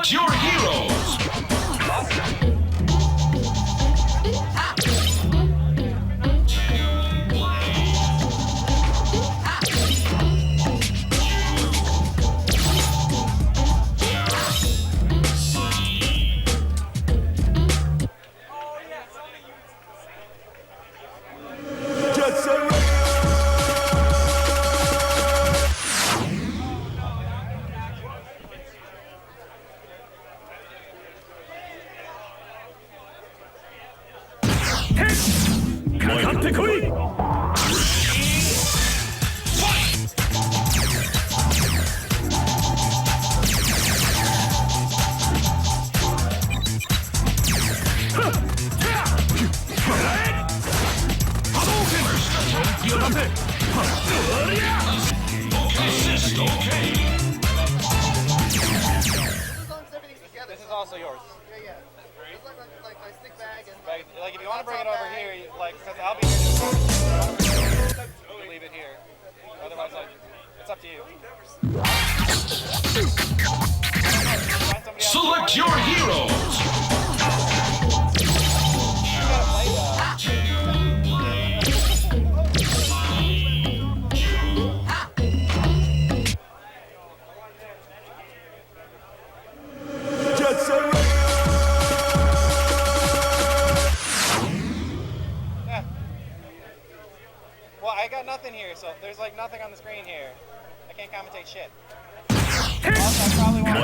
Select your heroes. This is also yours. Yeah. It's like my stick bag and like if you want to bring it over here, like because I'll be here. You leave it here. Otherwise, like it's up to you. Select your heroes. Well, I got nothing here, so there's like nothing on the screen here. I can't commentate shit. Also, I probably want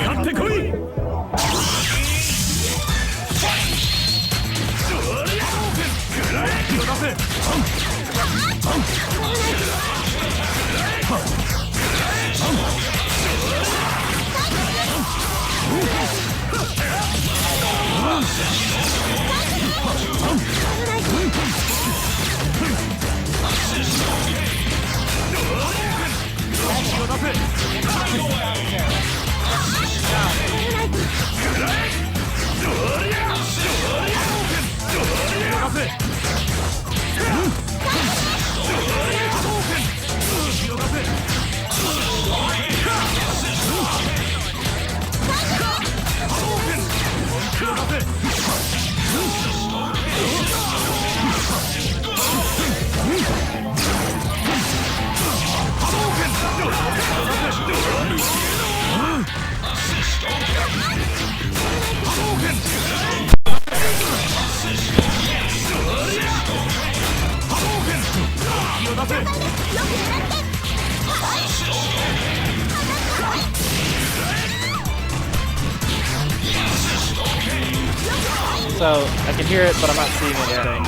So I can hear it, but I'm not seeing anything.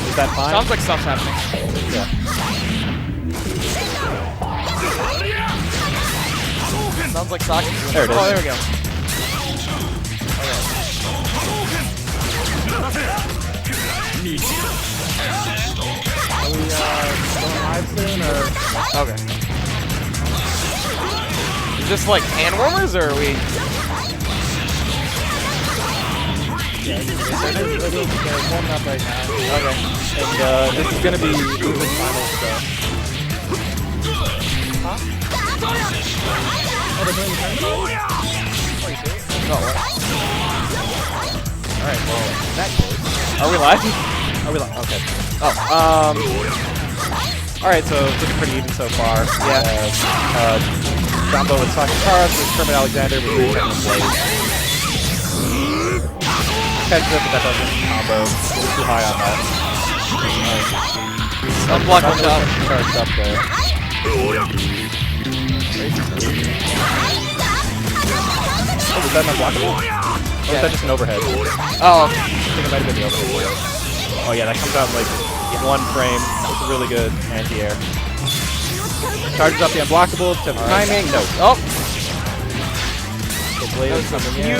Is that fine? Sounds like stuff's happening. Yeah. Sounds like socket. There it is. Oh, there we go. Are we going live soon, or? Okay. Is this like hand warmers, or are we? Yeah, they're warming up right now. Okay. And this is going to be the final stuff. Huh? Oh, they're doing the tournament? Are you serious? No, what? Alright, well, in that case... Are we live? Are we live? Okay. Oh, Alright, so it's looking pretty even so far. Yeah. Jumbo with Sakakara versus Kermit Alexander with Ryu and Blade. Catches up, but that doesn't combo. It's too high on that. unblock one shot. Charged up there. Oh, was that an unblockable? Or was that just an overhead? Oh, I think it might have been the overhead. Oh yeah, that comes out in like one frame. It's a really good anti-air. Charges up the unblockable to timing. No. oh. The blade is coming in. A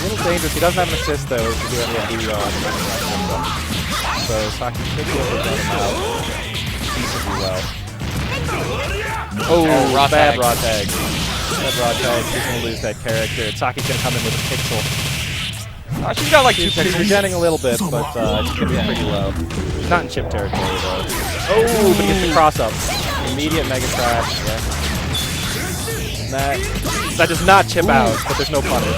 little dangerous. He doesn't have an assist though to do any on. So Saki should be able to run him out decently well. Oh, raw bad tag. raw tag. Bad raw tag. He's gonna lose that character. Saki's gonna come in with a pixel. She's got like 2 She's pixels. regenerating a little bit, but she's gonna be pretty low. Not in chip territory though. Oh, but he gets the cross up. Immediate mega trash. Yeah. That does not chip out, but there's no punish.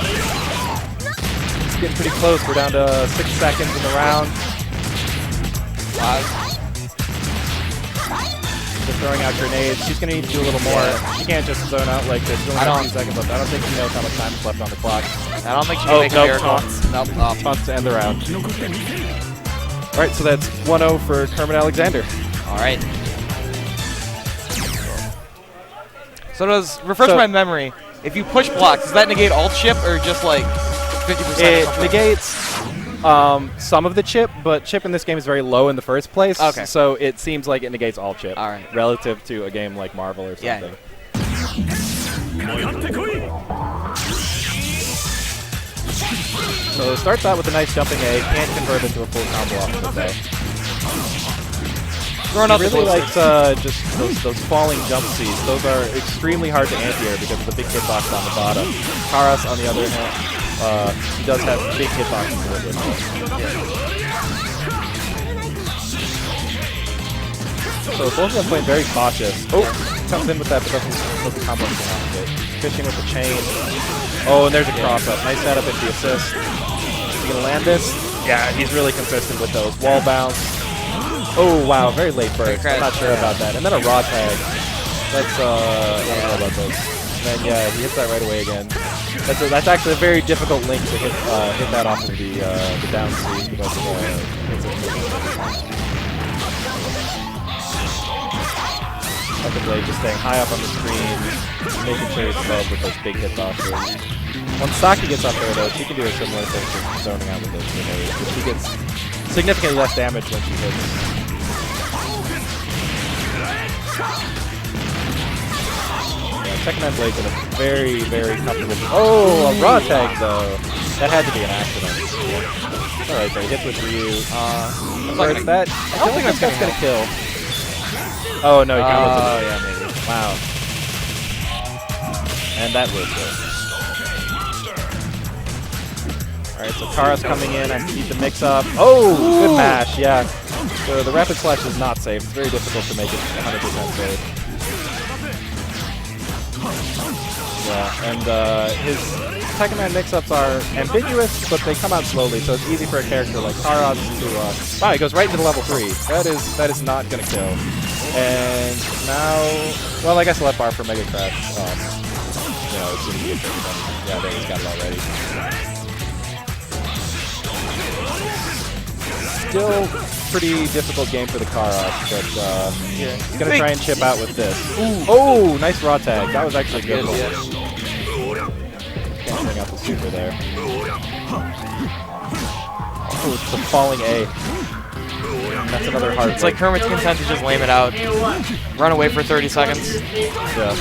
getting pretty close. We're down to 6 seconds in the round. Just throwing out grenades. She's going to need to do a little more. She can't just zone out like this. She only has 2 seconds left. I don't think she knows how much time is left on the clock. I don't think she can make a miracle. Taunts. Nope. Taunts to end the round. All right, so that's 1-0 for Kermit Alexander. All right. So refresh my memory. If you push block, does that negate all chip or just like 50%? It negates some of the chip, but chip in this game is very low in the first place. Okay. So it seems like it negates all chip. All right. Relative to a game like Marvel or something. So it starts out with a nice jumping A, can't convert into a full combo off of it. He really likes just those falling jump Cs. Those are extremely hard to anti-air because of the big hitbox on the bottom. Karas, on the other hand, he does have big hitboxes to live with. So both of them playing very cautious. Oh, comes in with that, but doesn't put the combo behind it. Fishing with the chain. Oh, and there's a cross-up. Nice setup into the assist. Is he going to land this? Yeah, he's really consistent with those. Wall bounce. Oh, wow, very late burst. I'm not sure about that. And then a raw tag. That's, I don't know about those. And then, yeah, he hits that right away again. That's actually a very difficult link to hit that off of the down C because of the blade just staying high up on the screen, making sure he's above with those big hitboxes. Once Saki gets up there, though, she can do a similar thing to zoning out with those grenades, but she gets significantly less damage when she hits. Yeah, second hand blade's in a very, very comfortable. Oh, a raw tag though. That had to be an accident. All right, there. He hits with Ryu. That. I don't think that's gonna kill. Oh no, he combos it. Oh yeah, maybe. Wow. And that will kill. Alright, so Kara's coming in. I need to mix up. Oh, good mash, yeah. So the rapid slash is not safe. It's very difficult to make it 100% safe. Yeah, and his Tekken Man mix-ups are ambiguous, but they come out slowly, so it's easy for a character like Karas to... wow, he goes right into the level 3. That is not going to kill. And now... Well, I guess left bar for Mega Crash. You know, as soon as he gets it, yeah, there, he's got it already. Still pretty difficult game for the Karas, but he's going to try and chip out with this. Ooh. Oh, nice raw tag. That was actually good. Can't bring out the super there. Oh, it's a falling A. And that's another hard. It's like Kermit's content to just lame it out. Run away for 30 seconds. Yeah.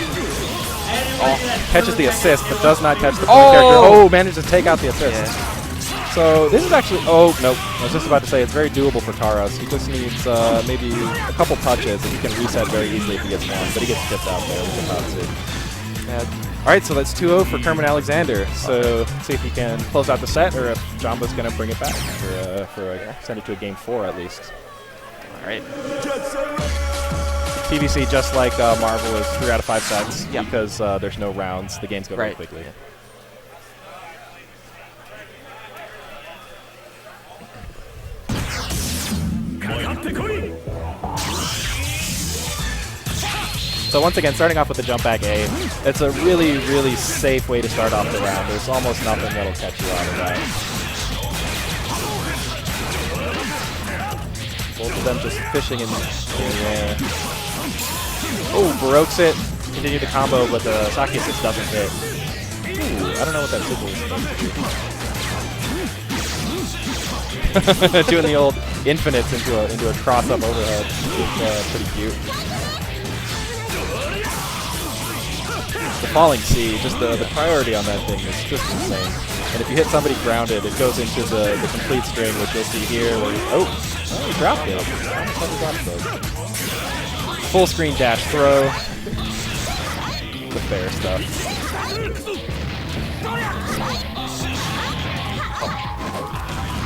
Oh, catches the assist, but does not catch the character. Oh, manages to take out the assist. Yeah. So this is actually, oh, nope. I was just about to say it's very doable for Karas. He just needs maybe a couple touches and he can reset very easily if he gets one, but he gets tipped out there with the Tatsu. All right, so that's 2-0 for Kermit Alexander. So let's see if he can close out the set or if Jamba's going to bring it back send it to a game 4 at least. All right. TBC, just like Marvel, is 3 out of 5 sets because there's no rounds. The games go very quickly. So once again, starting off with the jump back A, it's a really, really safe way to start off the round. There's almost nothing that'll catch you out of that. Both of them just fishing in the air. Oh, Baroque's it. Continue the combo, but the Saki assist doesn't hit. Ooh, I don't know what that signal is supposed to do. Doing the old infinites into a cross-up overhead. It's pretty cute. The falling C, just the priority on that thing is just insane. And if you hit somebody grounded, it goes into the complete string, which you'll see here. Where he dropped it. Full screen dash throw. The fair stuff.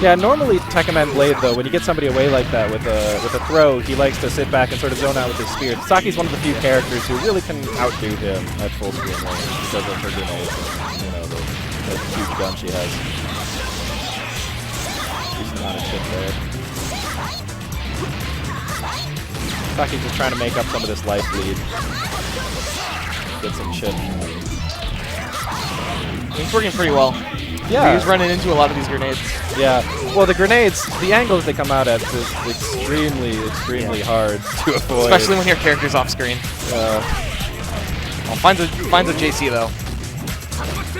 Yeah, normally Tekken Man Blade, though, when you get somebody away like that with a throw, he likes to sit back and sort of zone out with his spear. Saki's one of the few characters who really can outdo him at full screen range because of her grenades and, you know, the huge gun she has. Decent amount of chip there. Saki's just trying to make up some of this life lead. Get some chip. He's working pretty well. Yeah. He's running into a lot of these grenades. Yeah. Well, the grenades, the angles they come out at is extremely hard to avoid. Especially when your character's off screen. Finds a JC though.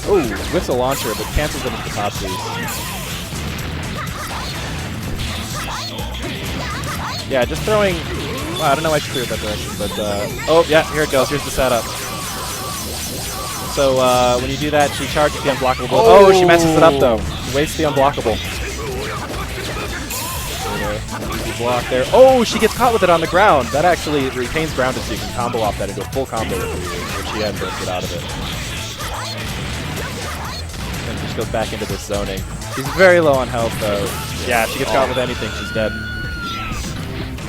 Oh, whips a launcher, but cancels it into top piece. Yeah, just throwing. Well, I don't know why she threw it that direction, but oh yeah, here it goes. Here's the setup. So when you do that, she charges the unblockable. Oh, she messes it up though. Wastes the unblockable. Easy block there. Oh, she gets caught with it on the ground. That actually retains grounded, so you can combo off that into a full combo if she hadn't burst it out of it. And just goes back into this zoning. She's very low on health though. Yeah, she gets caught with anything, she's dead.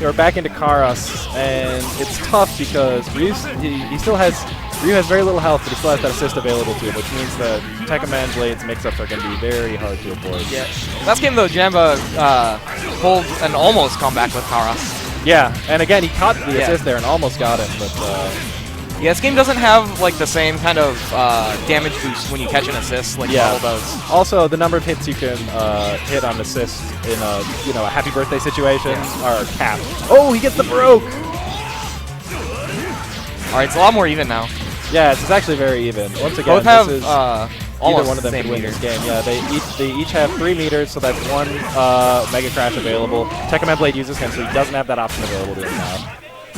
We're back into Karas, and it's tough because Ryu has very little health, but he still has that assist available to him, which means that Tekkaman Blade's mix-ups are going to be very hard to avoid. Yeah. Last game though, Jamba pulled an almost comeback with Karas. Yeah, and again, he caught the assist there and almost got it, but yeah, this game doesn't have like the same kind of damage boost when you catch an assist like Marvel does. Also, the number of hits you can hit on assist in a a happy birthday situation are capped. Oh, he gets the Baroque! All right, it's a lot more even now. Yeah, it's actually very even. Once again, both have this is almost either one of them the can same win meter. this game. Yeah, they each have 3 meters, so that's 1 Mega Crash available. Tekkaman Blade uses him, so he doesn't have that option available to him now.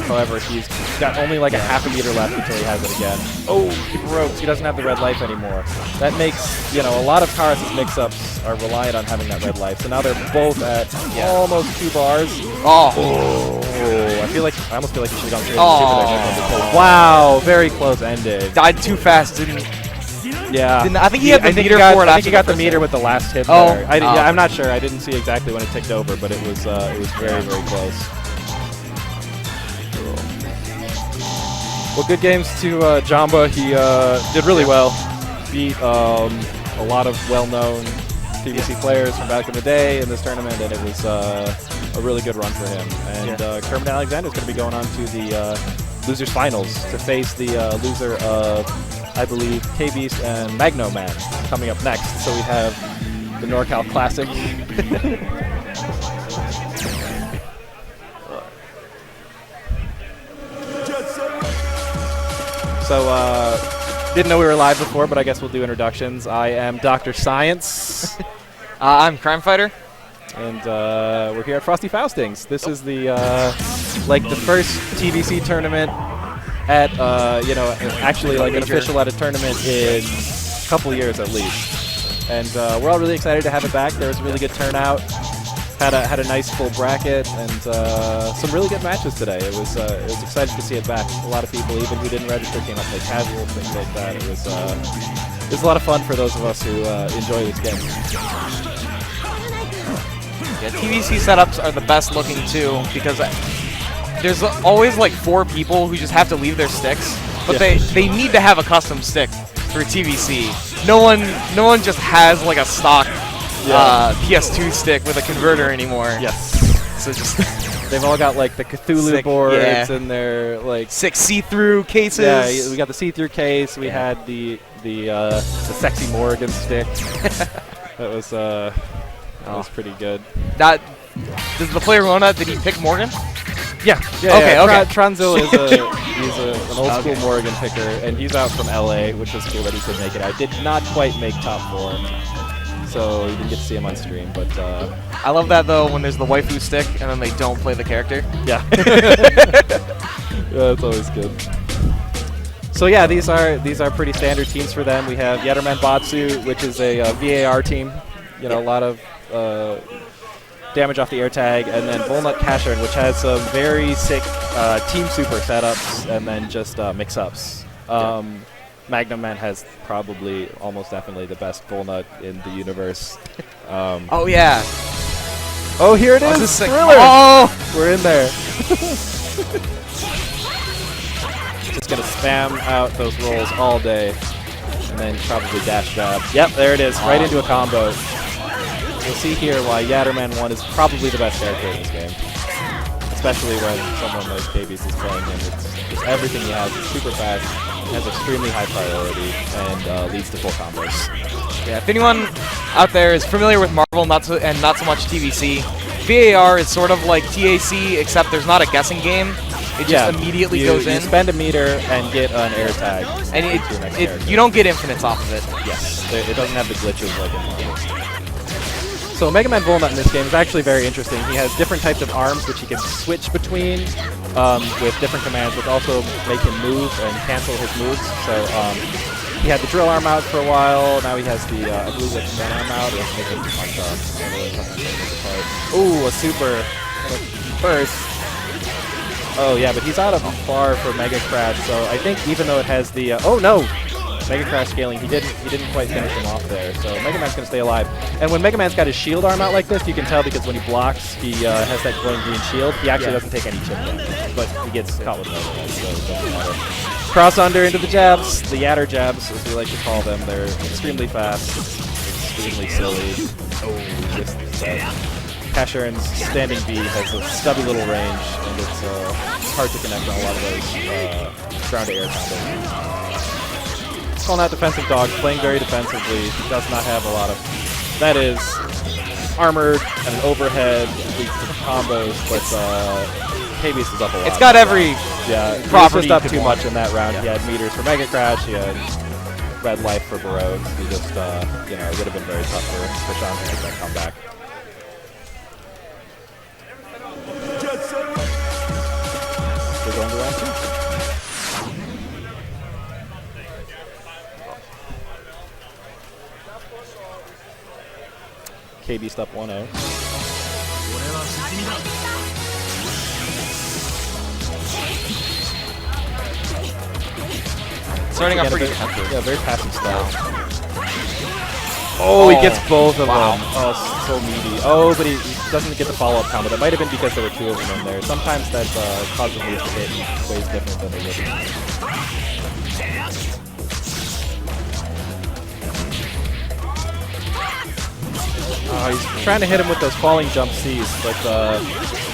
However, he's got only like a half a meter left until he has it again. Oh, he broke. He doesn't have the red life anymore. That makes, a lot of Karas' mix-ups are reliant on having that red life. So now they're both at almost 2 bars. Oh. I almost feel like he should have gone straight into wow, very close ending. Died too fast, didn't. Yeah. I think he had the meter for it. I think he got the meter with the last hit Oh. there. I'm not sure. I didn't see exactly when it ticked over, but it was very, very close. Well, good games to Jamba. He did really well. Beat a lot of well-known TBC players from back in the day in this tournament, and it was a really good run for him. And Kermit Alexander is going to be going on to the losers finals to face the loser of, I believe, K-Beast and Magno Man coming up next. So we have the NorCal Classic. So, didn't know we were live before, but I guess we'll do introductions. I am Dr. Science. I'm Crime Fighter. And we're here at Frosty Faustings. This is the the first TBC tournament at actually like an official at a tournament in a couple years at least. And we're all really excited to have it back. There was a really good turnout. Had a nice full bracket and some really good matches today. It was exciting to see it back. A lot of people, even who didn't register, came up to play casual, things like that. It was a lot of fun for those of us who enjoy this game. Yeah, TVC setups are the best looking too because there's always like 4 people who just have to leave their sticks, but they need to have a custom stick for TVC. No one just has like a stock PS2 stick with a converter anymore. Yes. So just they've all got like the Cthulhu boards and their like 6 see-through cases. Yeah, we got the see-through case. We had the sexy Morrigan stick. That was pretty good. Does the player Rona, did he pick Morgan? Yeah. Okay. Tranzilla is an old school Morrigan picker, and he's out from LA, which was cool that he could make it out. Did not quite make top 4. So you didn't get to see him on stream, but I love that though when there's the waifu stick and then they don't play the character. Yeah. That's always good. So yeah, these are pretty standard teams for them. We have Yetterman Batsu, which is a VAR team. A lot of damage off the air tag, and then Volnut Kashern, which has some very sick team super setups and then just mix-ups. Magnum Man has probably, almost definitely, the best Volnut in the universe. Oh, yeah. Oh, here it is! Thriller! Oh! We're in there. Just going to spam out those rolls all day. And then probably dash jab. Yep, there it is. Right into a combo. you'll see here why Yatterman 1 is probably the best character in this game. Especially when someone like KB's is playing him. It's everything he has. It's super fast, has extremely high priority, and leads to full combos. Yeah, if anyone out there is familiar with Marvel and not so much TVC, VAR is sort of like TAC, except there's not a guessing game. It just immediately goes in. You spend a meter and get an air tag. And you don't get infinites off of it. Yes, it doesn't have the glitches like in Marvel. So Mega Man Volnut in this game is actually very interesting. He has different types of arms which he can switch between with different commands, which also make him move and cancel his moves. So he had the drill arm out for a while. Now he has the I believe the command arm out. Let's make it punch arm. Ooh, a super burst. Oh yeah, but he's out of bar for Mega Crash. So I think even though it has the oh no. Mega Crash scaling, he didn't quite finish him off there, so Mega Man's gonna stay alive. And when Mega Man's got his shield arm out like this, you can tell because when he blocks, he has that glowing green shield. He actually doesn't take any chip damage, but he gets caught with Mega Man, so it doesn't matter. Cross under into the jabs, the Yatter jabs, as we like to call them. They're extremely fast, extremely silly. Oh, just Cashern's standing B has a stubby little range, and it's hard to connect on a lot of those ground-to-air combos. Calling out defensive dogs, playing very defensively. He does not have a lot of. That is armored and an overhead, leads to combos, but KB's is up a lot. It's got every He property. was just up too much in that round. Yeah. He had meters for Mega Crash. He had red life for Baroque. He just, it would have been very tough for Sean to make that comeback. We're going to round 2. KB step 1-0. Starting off pretty defensive. Yeah, very passive style. Oh, he gets both of them. Oh, so meaty. Oh, but he doesn't get the follow-up combo. That might have been because there were 2 of them in there. Sometimes that causes moves to hit in ways different than they would. He's trying to hit him with those falling jump Cs, but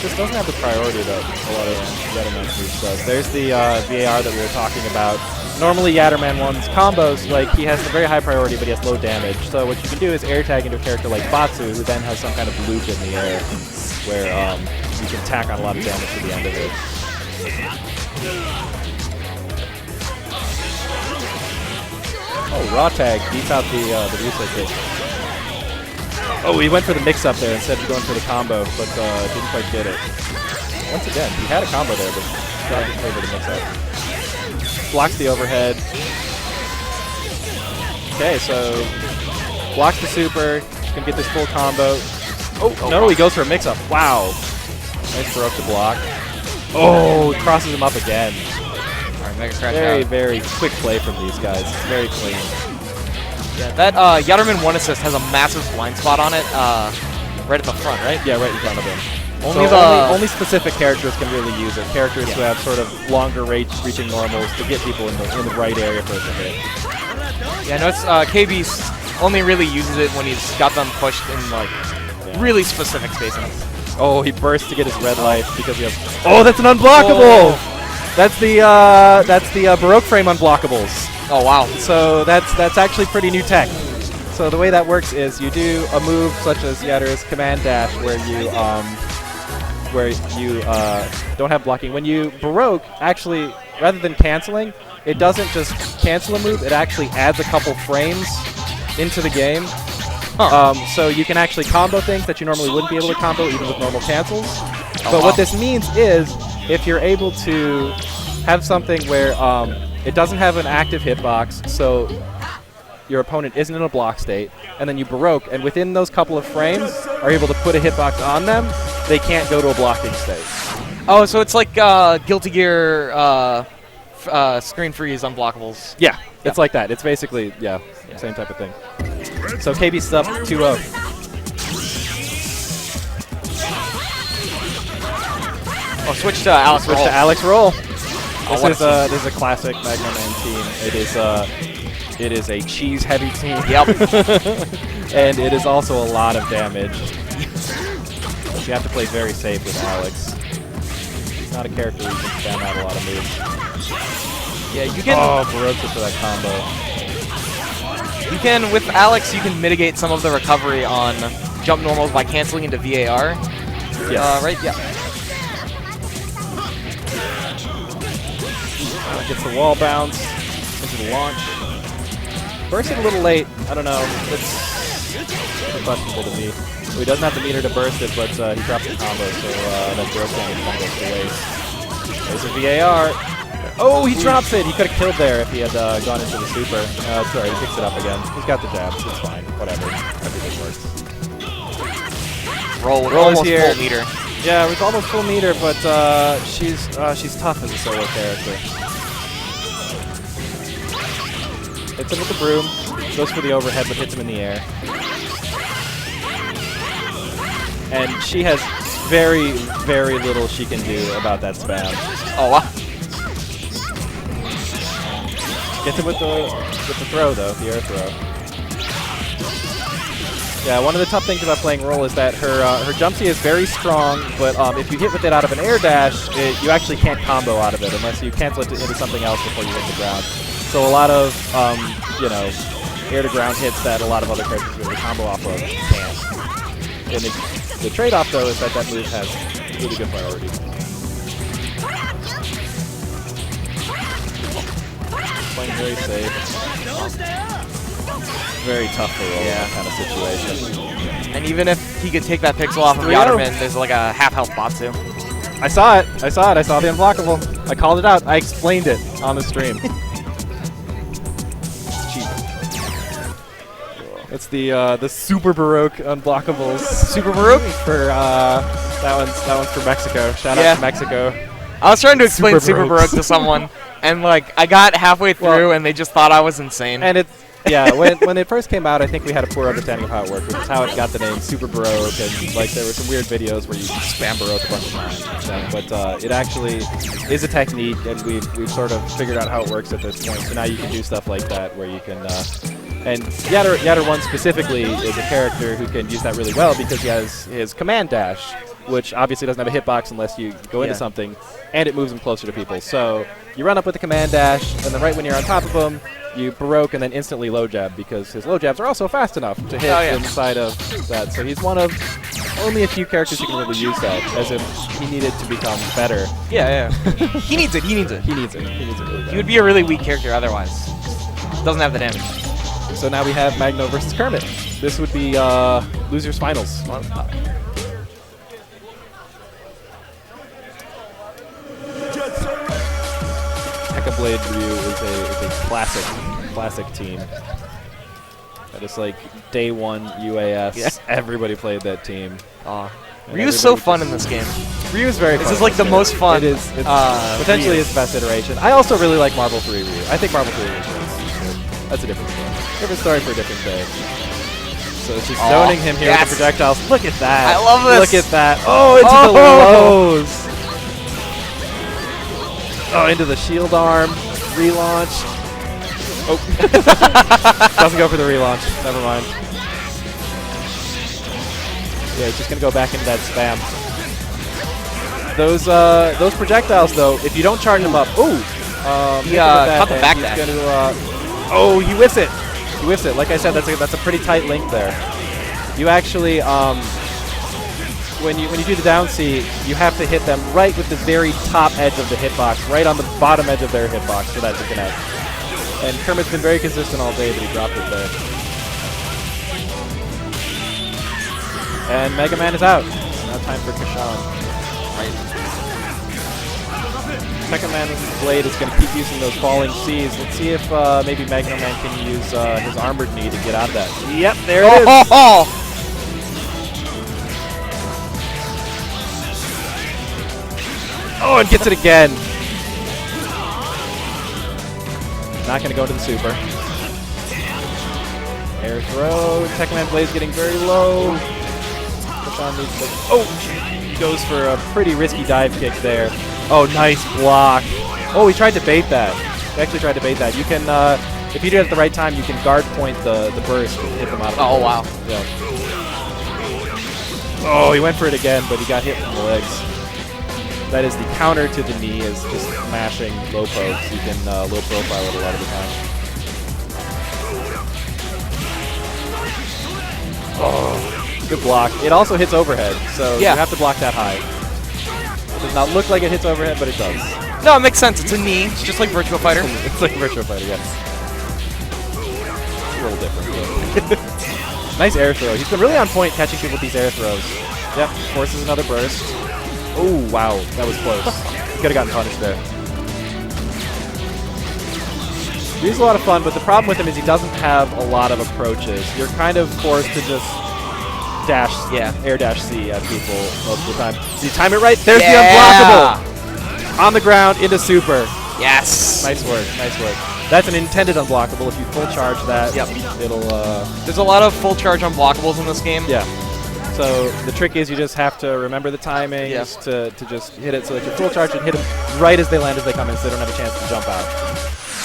just doesn't have the priority that a lot of Yatterman's moves does. There's the VAR that we were talking about. Normally Yatterman 1's combos, like he has a very high priority, but he has low damage. So what you can do is air tag into a character like Batsu, who then has some kind of loop in the air, where you can tack on a lot of damage to the end of it. Oh, raw tag beats out the reset hit. Oh, he went for the mix-up there instead of going for the combo, but didn't quite get it. Once again, he had a combo there, but didn't play for the mix-up. Blocks the overhead. Okay, so blocks the super. Can get this full combo. Oh, no, he goes for a mix-up. Wow. Nice Baroque to block. Oh, crosses him up again. All right, Mega Crash very, out. very quick play from these guys. It's very clean. Yeah, that Yatterman 1 assist has a massive blind spot on it, right at the front, right? Yeah, right in front of him. Only specific characters can really use it. Characters who have sort of longer reaching normals to get people in the right area for it to hit. Yeah, no, it's KB only really uses it when he's got them pushed in like really specific spacing. Oh, he bursts to get his red life because he has. Oh, that's an unblockable. That's the Baroque frame unblockables. Oh wow! So that's actually pretty new tech. So the way that works is you do a move such as Yatter's command dash, where you don't have blocking. When you Baroque, actually, rather than canceling, it doesn't just cancel a move. It actually adds a couple frames into the game. So you can actually combo things that you normally wouldn't be able to combo even with normal cancels. But what this means is if you're able to have something where it doesn't have an active hitbox, so your opponent isn't in a block state, and then you Baroque, and within those couple of frames are able to put a hitbox on them, they can't go to a blocking state. Oh, so it's like Guilty Gear screen freeze unblockables. Yeah, it's like that. It's basically, same type of thing. So KB's up 2-0. Oh, switch to Alex Roll. Switch to Alex Roll. Oh, This is a classic Mega Man team. It is It is a cheese-heavy team. Yep. And it is also a lot of damage. You have to play very safe with Alex. He's not a character who can spam out a lot of moves. Yeah, you can. Oh, Baroka for that combo. You can, with Alex, you can mitigate some of the recovery on jump normals by canceling into VAR. Yes. Right? Yeah. Gets the wall bounce into the launch. Bursting a little late. I don't know. It's questionable to me. Well, he doesn't have the meter to burst it, but he drops the combo, so that Baroka damage kind of goes to waste. There's a VAR. Oh, he drops it. He could have killed there if he had gone into the super. It's alright. He picks it up again. He's got the jabs. It's fine. Whatever. Everything works. Roll is almost here. full meter. Yeah, it was almost full meter, but she's tough as a solo character. Hits him with the broom, goes for the overhead, but hits him in the air. And she has very, very little she can do about that spam. Oh, wow. Gets him with the throw, though, the air throw. Yeah, one of the tough things about playing Roll is that her jump C is very strong, but if you hit with it out of an air dash, you actually can't combo out of it unless you cancel it into something else before you hit the ground. So a lot of, you know, air-to-ground hits that a lot of other characters with a combo off of can't. And the trade-off, though, is that that move has really good priority. Playing very safe. Very tough to roll in that kind of situation. And even if he could take that pixel off of Yatterman, there's like a half-health Batsu. I saw it. I saw the unblockable. I called it out. I explained it on the stream. It's the Super Baroque unblockables. Super Baroque? For that one's for Mexico. Shout out to Mexico. I was trying to explain Super Super Baroque to someone, and like I got halfway through, and they just thought I was insane. And it's when it first came out, I think we had a poor understanding of how it worked, which is how it got the name Super Baroque, and like there were some weird videos where you spam Baroque a bunch of times. But it actually is a technique, and we've sort of figured out how it works at this point. So now you can do stuff like that where you can. And Yatter 1 specifically is a character who can use that really well because he has his command dash, which obviously doesn't have a hitbox unless you go into something, and it moves him closer to people. So you run up with the command dash, and then right when you're on top of him, you Baroque and then instantly low jab because his low jabs are also fast enough to hit inside of that. So he's one of only a few characters who can really use that, as if he needed to become better. Yeah. He needs it. He needs it. He needs it really bad. He would be a really weak character otherwise. Doesn't have the damage. So now we have Magno versus Kermit. This would be losers finals. Blade Ryu is a classic team. That is like day one UAS. Yeah. Everybody played that team. Ryu's so fun in this game. Ryu is very fun. This is like the most fun. It is. It's potentially its best iteration. I also really like Marble 3 Ryu. I think Marble 3 Ryu is good. That's a different story. Different story for a different day. So she's zoning him here with the projectiles. Look at that. I love this. Look at that. Oh, into the lows. Oh, into the shield arm. Relaunch. Oh. Doesn't go for the relaunch. Never mind. Yeah, he's just going to go back into that spam. Those projectiles, though, if you don't charge them up... Ooh! He caught the back dash. Oh, he whiffs it. He whiffs it. Like I said, that's a pretty tight link there. You actually... When you do the down C, you have to hit them right with the very top edge of the hitbox, right on the bottom edge of their hitbox for that to connect. And Kermit's been very consistent all day, but he dropped it there. And Mega Man is out. Now time for Kashan. Right. Second Man's Blade is going to keep using those falling Cs. Let's see if maybe Mega Man can use his armored knee to get out of that. Yep, there it is. Oh, and gets it again. Not going to go to the super. Air throw. Second Man Blade's getting very low. Oh, he goes for a pretty risky dive kick there. Oh, nice block. Oh, he tried to bait that. He actually tried to bait that. You can if you do it at the right time, you can guard point the burst and hit them out of the Oh, burst. wow. Yeah. Oh, he went for it again, but he got hit from the legs. That is the counter to the knee, is just mashing low pokes. You can low profile it a lot of the time. Oh, good block. It also hits overhead, so Yeah. you have to block that high. It does not look like it hits overhead, but it does. No, it makes sense. It's a knee. It's just like Virtua Fighter. It's like Virtua Fighter, yes. It's a little different. But nice air throw. He's been really on point catching people with these air throws. Yep, forces another burst. Oh, wow, that was close. Could have gotten punished there. He's a lot of fun, but the problem with him is he doesn't have a lot of approaches. You're kind of forced to just dash, air dash C at people most of the time. Do you time it right? There's the unblockable! On the ground, into super. Yes! Nice work, nice work. That's an intended unblockable. If you full charge that, it'll... There's a lot of full charge unblockables in this game. Yeah. So the trick is you just have to remember the timings to just hit it so that you're full charge and hit them right as they land as they come in so they don't have a chance to jump out.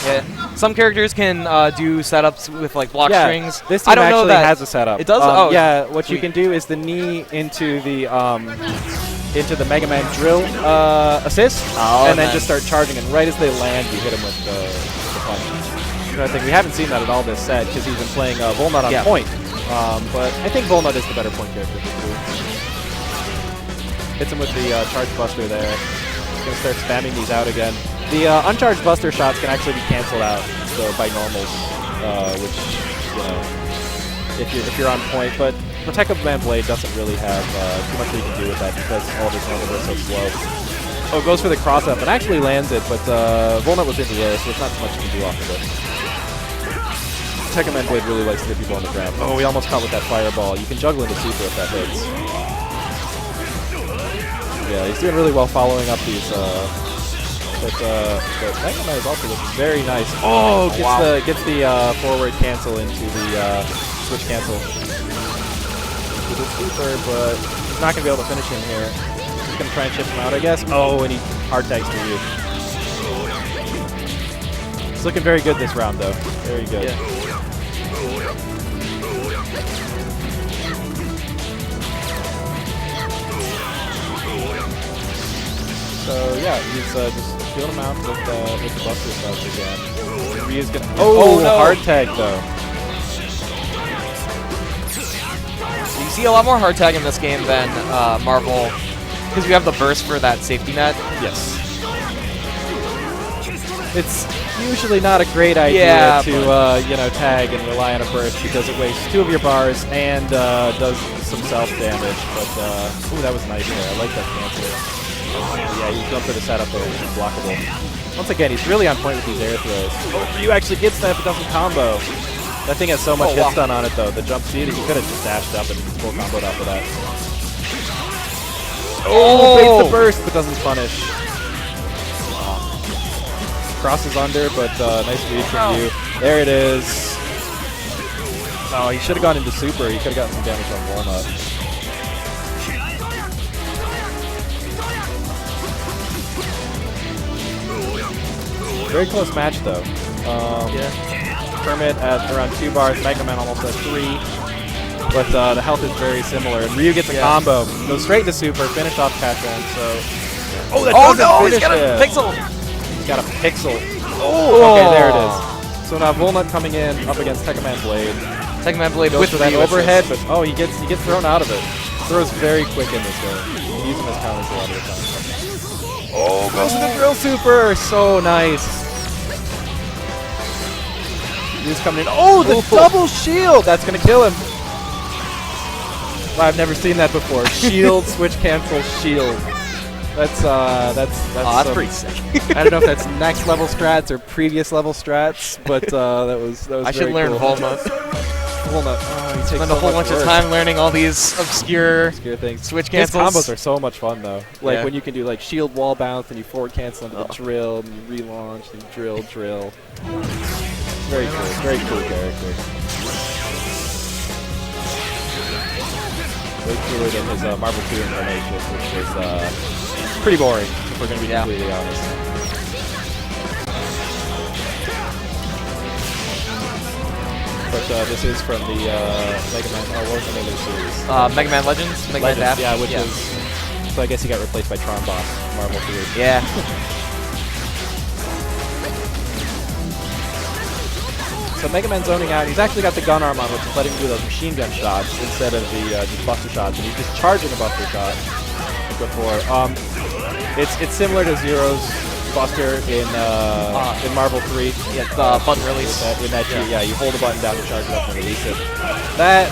Yeah. Some characters can do setups with like block strings. This team I don't know actually that has a setup. It does? Yeah, what sweet. you can do is the knee into the Mega Man drill assist, and then just start charging, and right as they land, you hit them with the punch. I think we haven't seen that at all this set because he's been playing Volnut on point. But I think Volnut is the better point character of the two. Hits him with the charge buster there. He's going to start spamming these out again. The uncharged buster shots can actually be canceled out by normals, which, you know, if you're on point. But Protect of Man Blade doesn't really have too much you can do with that because all of his normals are so slow. Oh, goes for the cross-up and actually lands it, but Volnut was in the air, so there's not too much you can do off of it. Tekken Man Blade really likes to hit people on the ground. Oh, we almost caught with that fireball. You can juggle into super if that hits. Yeah, he's doing really well following up these. But Mega Man is also looking very nice. Oh, gets the forward cancel into the switch cancel. With the super, but he's not going to be able to finish him here. He's going to try and chip him out, I guess. Oh, and he hard tags for you. It's looking very good this round, though. Very good. Yeah. So yeah, he's just feeling him out with the buster stuff again. Ryu's gonna. Oh, no. Hard tag though. You see a lot more hard tag in this game than Marvel, because you have the burst for that safety net. Yes. It's usually not a great idea to you know, tag and rely on a burst because it wastes 2 of your bars and does some self damage. But ooh, that was nice there. I like that cancel. Yeah, he's going for the setup there. He's blockable. Once again, he's really on point with these air throws. Oh, Ryu actually gets that, but doesn't combo. That thing has so much hit stun on it, though. The jump speed, he could have just dashed up and he's full comboed off of that. Oh, baits the burst, but doesn't punish. Crosses under, but nice read from you. There it is. Oh, he should have gone into super. He could have gotten some damage on Walnut. Very close match, though. Kermit at around 2 bars, Mega Man almost at 3. But the health is very similar. And Ryu gets a combo, goes straight into super, finish off Catron. So, that doesn't finish he's got a pixel. He's got a pixel. Oh, okay, there it is. So now Volnut coming in up against Tekken Man Blade. Tekken Man Blade Goes with for that Ryu overhead, assist. but he gets thrown out of it. Throws very quick in this game. You can use him as counters a lot of the time. Oh, goes to the drill super. So nice. He's coming in. Oh, the double shield. That's going to kill him. I've never seen that before. Shield, switch, cancel, shield. That's pretty sick. I don't know if that's next level strats or previous level strats, but that was I should learn cool. Volnut. Volnut. Oh, he takes Spend so a whole much bunch of work. time learning all these obscure things. switch His cancels. combos are so much fun though. Like when you can do like shield wall bounce and you forward cancel into the drill and you relaunch and drill. Very cool. Very cool character. Way cooler than his Marvel 2 incarnation, which was pretty boring, if we're going to be completely honest. but this is from the Mega Man. Oh, what was the name of the series? Mega Man Legends? Mega Man Dash? Yeah, which is. So I guess he got replaced by Tron Boss, Marvel 3. Yeah. So Mega Man's zoning out. He's actually got the gun arm on, which is letting him do those machine gun shots instead of the just buster shots, and he's just charging a buster shot like before. It's similar to Zero's buster in Marvel 3. Yeah, the button release. In that yeah, you hold the button down to charge it up and release it. That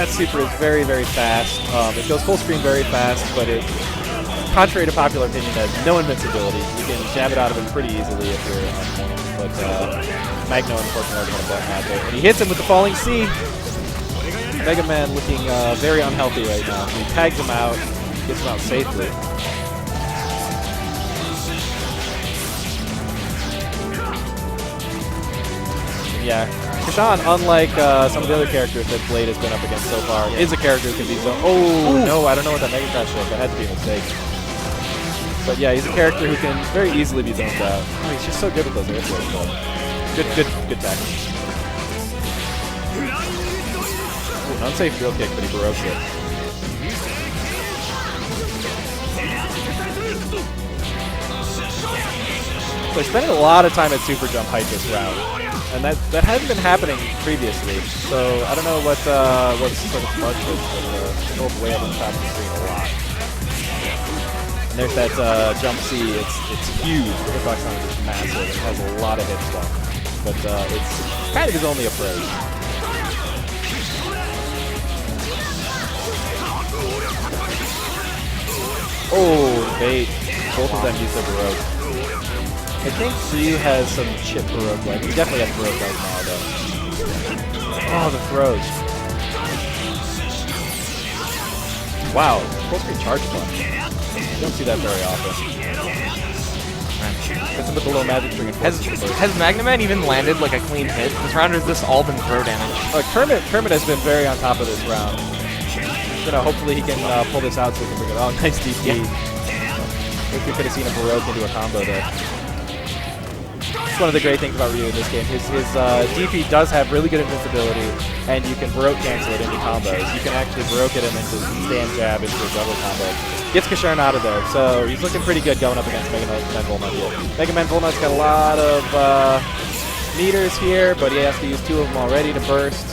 super is very, very fast. It goes full screen very fast, but it, contrary to popular opinion, has no invincibility. You can jab it out of him pretty easily if you're on point. But Magno, unfortunately, got a button out there. And he hits him with the falling C. Mega Man looking very unhealthy right now. He tags him out, gets him out safely. Yeah, Kashan, unlike some of the other characters that Blade has been up against so far, is a character who can be zoned. Oh, no, I don't know what that Mega Crash was. That had to be a mistake. But yeah, he's a character who can very easily be zoned out. Oh, he's just so good with those air throws, though. Good tackle. Ooh, an unsafe drill kick, but he baroques it. So he's spending a lot of time at super jump height this round, and that hadn't been happening previously. So I don't know what's sort of sparked this, but it's going way up on top of the screen a lot. And there's that jump C. It's huge. The hitbox on it is massive. It has a lot of hit stuff, but it's kind of his only approach. Oh, bait. Both of them use their Baroque. I think Ryu has some chip Baroque life. He definitely has Baroque life now, though. Oh, the throws. Wow, full screen charge punch. You don't see that very often. Gets him with the little magic string and Has Magna Man even landed like a clean hit? This round, or has this all been throw damage? Kermit has been very on top of this round. Hopefully he can pull this out so we can bring it. Oh, nice DP. Yeah. Wish we could have seen a Baroque into a combo there. It's one of the great things about Ryu in this game. His DP does have really good invincibility, and you can Baroque cancel it into combos. You can actually Baroque it and then just stand jab into a double combo. Gets Kasharn out of there, so he's looking pretty good going up against Mega Man Volnut here. Mega Man Volnut's got a lot of meters here, but he has to use 2 of them already to burst.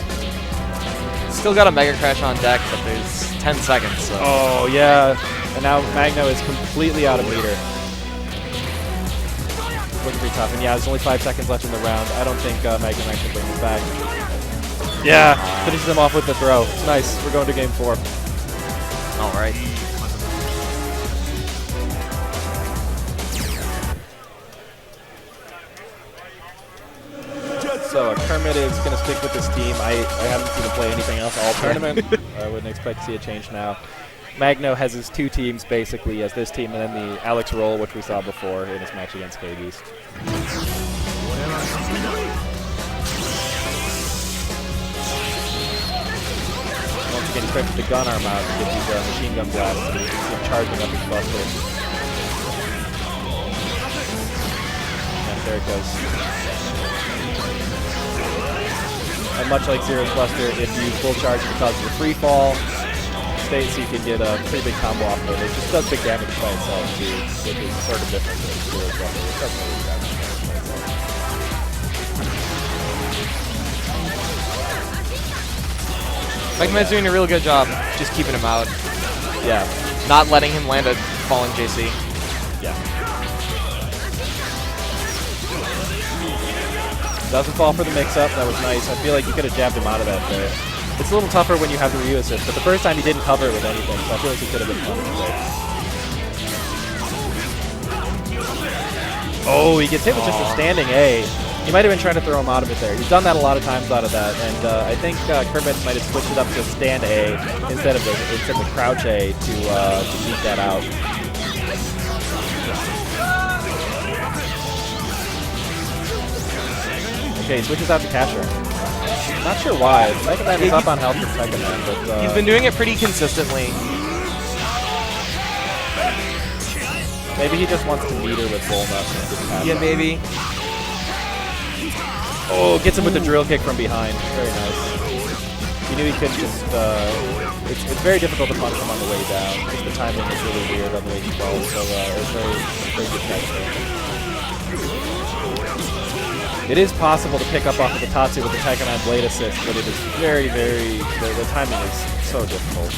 Still got a Mega Crash on deck, but there's 10 seconds. So. Oh, yeah. And now Magno is completely out of meter. Looking pretty tough. And yeah, there's only 5 seconds left in the round. I don't think Magno Man can bring this back. Yeah, finishes him off with the throw. Nice. We're going to game 4. All right. So Kermit is going to stick with this team. I haven't seen him play anything else all tournament. I wouldn't expect to see a change now. Magno has his 2 teams basically as this team, and then the Alex Roll, which we saw before in his match against K-Beast. Once again, he starts with the gun arm out to get these machine gun blasts, and he's charging up his buster. And there it goes. And much like Zero's Buster, if you full charge, it causes a free fall state, so you can get a pretty big combo off of it. It just does big damage by itself, too, which is sort of different than Zero's Buster. It doesn't really damage by itself. Mega Man's doing a real good job just keeping him out. Yeah. Not letting him land a falling JC. Yeah. Doesn't fall for the mix-up. That was nice. I feel like you could have jabbed him out of that there. It's a little tougher when you have the Ryu assist, but the first time he didn't cover it with anything, so I feel like he could have been punished there. Oh, he gets hit with just a standing A. He might have been trying to throw him out of it there. He's done that a lot of times out of that, and I think Kermit might have switched it up to stand A instead of the crouch A to beat that out. Okay, he switches out to Casher. Not sure why. Mega Man is up on health for Mega Man, but he's been doing it pretty consistently. Maybe he just wants to meter with Volnut and get past Yeah, maybe. Oh, gets him with the drill kick from behind. Very nice. He knew he couldn't just... it's very difficult to punish him on the way down. Just the timing is really weird on the way he falls, so it was very good catch there. It is possible to pick up off of the Tatsu with the Tekken 9 blade assist, but it is very, very... The timing is so difficult.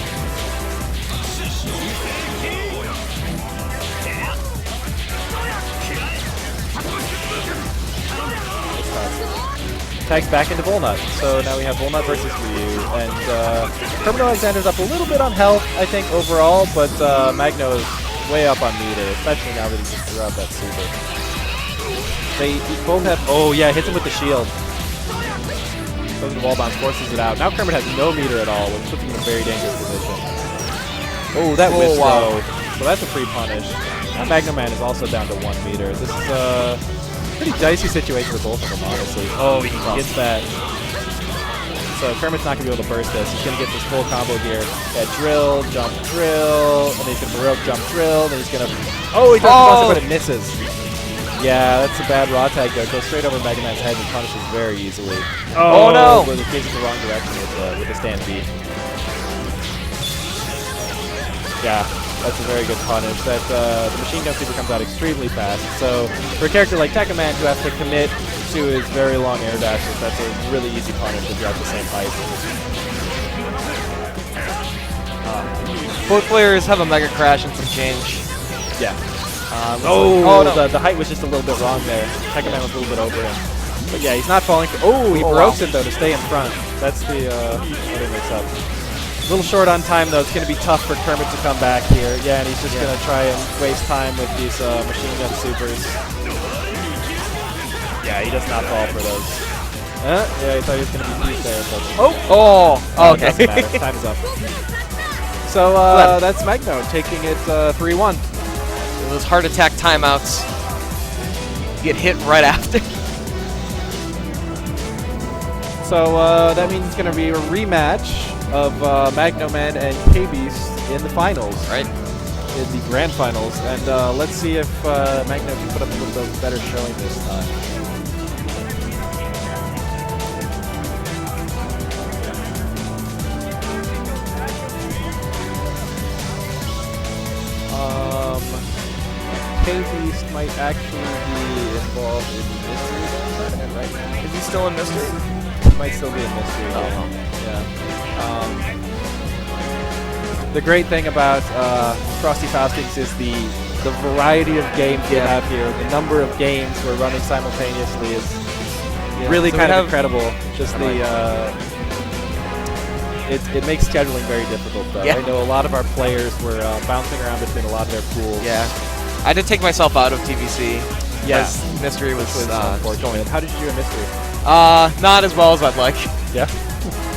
Tags back into Volnut. So now we have Volnut versus Ryu, and Kermit Alexander's up a little bit on health, I think, overall, but Magno is way up on meter, especially now that he just threw out that super. They both have... Oh, yeah, hits him with the shield. Goes into wall bounce, forces it out. Now Kermit has no meter at all, which puts him in a very dangerous position. Oh, that whiff throw. So that's a free punish. Now Magno Man is also down to 1 meter. This is a pretty dicey situation for both of them, honestly. Oh, he gets that. So Kermit's not going to be able to burst this. He's going to get this full combo here. Yeah, drill, jump, drill, and then he's going to Baroque jump, drill, then he's going to... Oh, he does the buster, but it misses. Yeah, that's a bad raw tag there. Goes straight over Mega Man's head and punishes very easily. Oh no! But it gives it the wrong direction with the stand beat. Yeah, that's a very good punish. That the machine gun super comes out extremely fast. So for a character like Tekken Man who has to commit to his very long air dashes, that's a really easy punish if you're at the same height. Both players have a Mega Crash and some change. Yeah. No. The height was just a little bit wrong there. Tekken Man was a little bit over him. But yeah, he's not falling. Oh, he Baroques it though to stay in front. That's the what he makes up. A little short on time though. It's going to be tough for Kermit to come back here. Yeah, and he's just going to try and waste time with these machine gun supers. Yeah, he does not fall for those. Yeah, he thought he was going to be beat there. But Okay. Doesn't matter. Time is up. So that's Magno taking it 3-1. Those heart attack timeouts get hit right after. So that means it's going to be a rematch of Magno Man and K-Beast in the finals. Right. In the grand finals. And let's see if Magno can put up a little bit better showing this time. K-Beast might actually be involved in Mystery tournament right now. Is he still in Mystery? He might still be in Mystery. Yeah. The great thing about Frosty Faustings is the variety of games we have here. The number of games we're running simultaneously is really kind of incredible. Just it makes scheduling very difficult, though. I know a lot of our players were bouncing around between a lot of their pools. Yeah. I had to take myself out of TVC. Yes. Mystery was unfortunate. How did you do in Mystery? Not as well as I'd like. Yeah?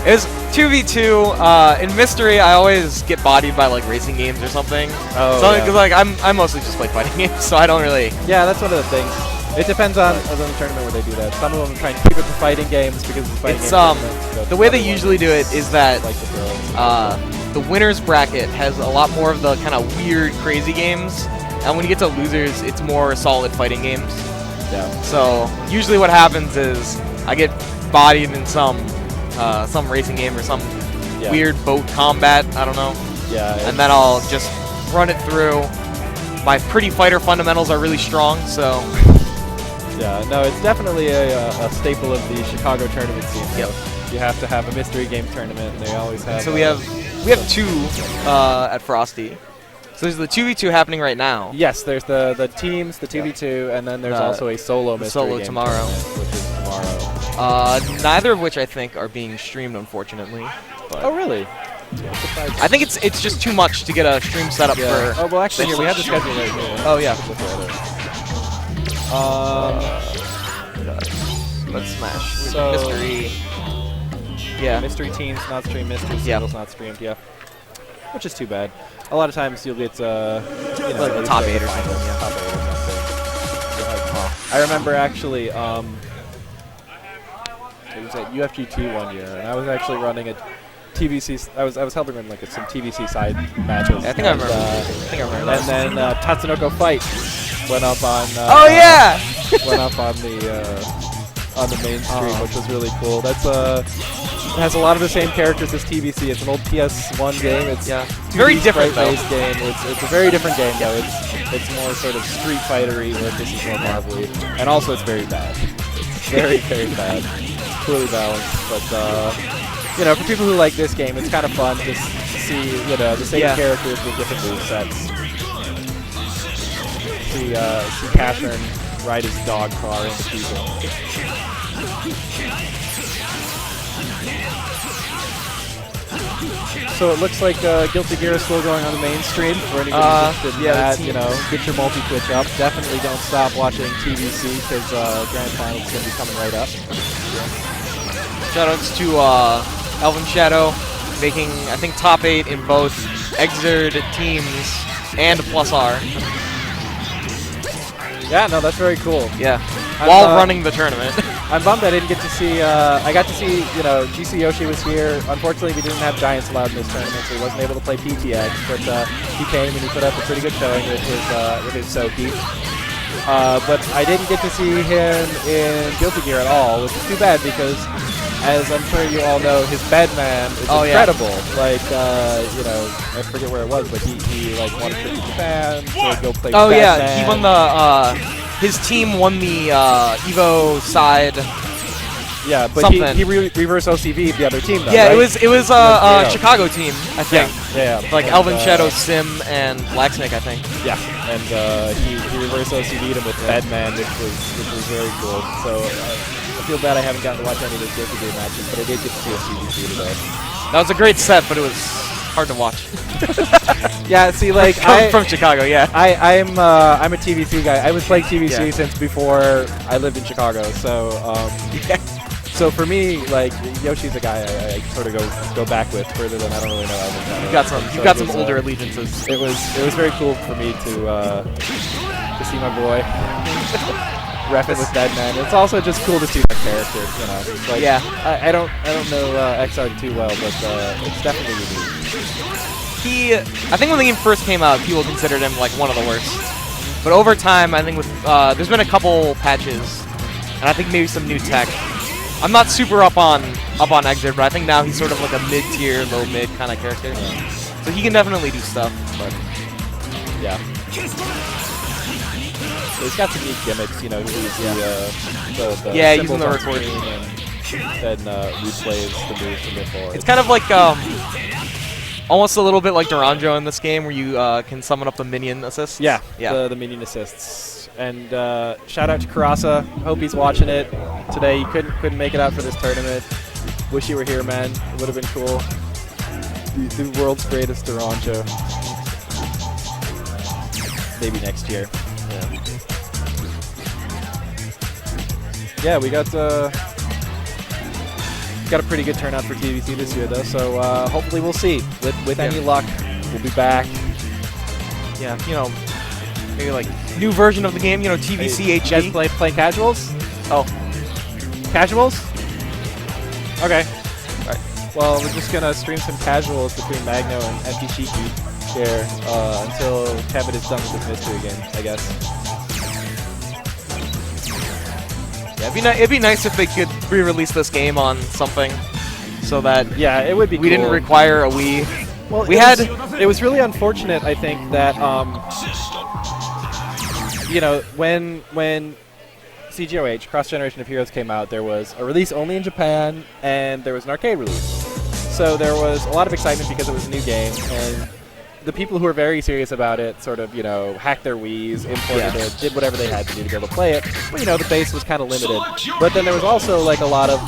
It was 2v2. In Mystery, I always get bodied by like racing games or something. Oh, so like I mostly just play fighting games, so I don't really... Yeah, that's one of the things. It depends on the tournament where they do that. Some of them try and keep it for fighting games because it's fighting games. The way they usually do it is that the winner's bracket has a lot more of the kind of weird, crazy games. And when you get to losers, it's more solid fighting games. Yeah. So usually what happens is I get bodied in some racing game or some weird boat combat. I don't know. Yeah. And then I'll just run it through. My pretty fighter fundamentals are really strong, so. Yeah. No, it's definitely a staple of the Chicago tournament scene. Yep. You have to have a mystery game tournament, and they always have. So we have 2 at Frosty. So there's the 2v2 happening right now. Yes, there's the teams, the 2v2, and then there's also a solo mystery game tomorrow. Which is tomorrow. Neither of which I think are being streamed, unfortunately. But oh, really? I think it's just too much to get a stream set up for. Oh, well, actually, here, we have the schedule right here. Oh, yeah. Let's smash. So mystery. Yeah. Mystery teams not streamed, mystery singles not streamed, which is too bad. A lot of times you'll get, like the top 8 or something. Top 8 or something. I remember actually, it was at UFG2 one year, and I was actually running a TVC. I was helping run like some TVC side matches. I think I remember. And then Tatsunoko Fight went up on. Oh yeah. Went up on the on the main stream, which was really cool. That's it has a lot of the same characters as TVC. It's an old PS1 game. It's very different though. Game. It's a very different game though. It's more sort of Street Fighter-y, where this is more Marvel-y, and also it's very bad. It's very bad. It's poorly balanced, but you know, for people who like this game, it's kind of fun to see the same characters with different movesets. See Catherine ride his dog car into people. So it looks like Guilty Gear is still going on the main stream for anybody interested in that. You know, get your multi-twitch up. Definitely don't stop watching TVC because Grand Finals is going to be coming right up. Shoutouts to Elvin Shadow, making I think top 8 in both Exerd teams and Plus R. Yeah, no, that's very cool. Yeah, while running the tournament. I'm bummed I didn't get to see, I got to see, GC Yoshi was here. Unfortunately, we didn't have Giants allowed in this tournament, so he wasn't able to play PTX, but he came and he put up a pretty good showing with his Soki. But I didn't get to see him in Guilty Gear at all, which is too bad because, as I'm sure you all know, his Bedman is incredible. Yeah. Like, I forget where it was, but he like wanted to Japan to go play. Oh Bedman. yeah, he won the. His team won the Evo side. Yeah, but something. he reverse OCV'd the other team though. Yeah, right? it was a Chicago team, I think. Yeah. Like Elvin Shadow, Sim, and Blacksnake, I think. Yeah, and he reverse OCV'd him with Bedman, which was very cool. So I feel bad I haven't gotten to watch any of those Guilty Gear matches, but I did get to see a CVC today. That was a great set, but it was hard to watch. Yeah, see, like from Chicago, yeah. I'm a TVC guy. I was playing TVC since before I lived in Chicago. So so for me, like Yoshi's a guy I sort of go back with further than I don't really know. You've got some older allegiances. It was very cool for me to see my boy repping with Bedman. It's also just cool to see that character. You know, it's like, I don't know XR too well, but it's definitely unique. I think when the game first came out, people considered him like one of the worst. But over time, I think with there's been a couple patches, and I think maybe some new tech. I'm not super up on Exit, but I think now he's sort of like a mid-tier, low-mid kind of character. So he can definitely do stuff. But yeah, so he's got some neat gimmicks. You know, using the recording and then replays the moves from before. It's kind of like almost a little bit like Duranjo in this game, where you can summon up the minion assists. Yeah. The minion assists. And shout out to Karasa. Hope he's watching it today. He couldn't make it out for this tournament. Wish you were here, man. It would have been cool. The world's greatest Duranjo. Maybe next year. Yeah, we got a pretty good turnout for TVC this year, though. So hopefully we'll see. With any luck, we'll be back. Yeah, maybe like new version of the game. TVC HD. You guys play casuals? Oh, casuals? Okay. All right. Well, we're just gonna stream some casuals between Magno and Empty Shiki here until Kevin is done with his mystery game, I guess. Yeah, it'd be nice if they could re-release this game on something, so that it would be. We didn't require a Wii. Well, it was really unfortunate, I think, that when CGOH, Cross Generation of Heroes, came out, there was a release only in Japan, and there was an arcade release. So there was a lot of excitement because it was a new game, and the people who were very serious about it sort of, hacked their Wiis, imported it, did whatever they had to do to be able to play it. Well, the base was kind of limited. But then there was also, like, a lot of,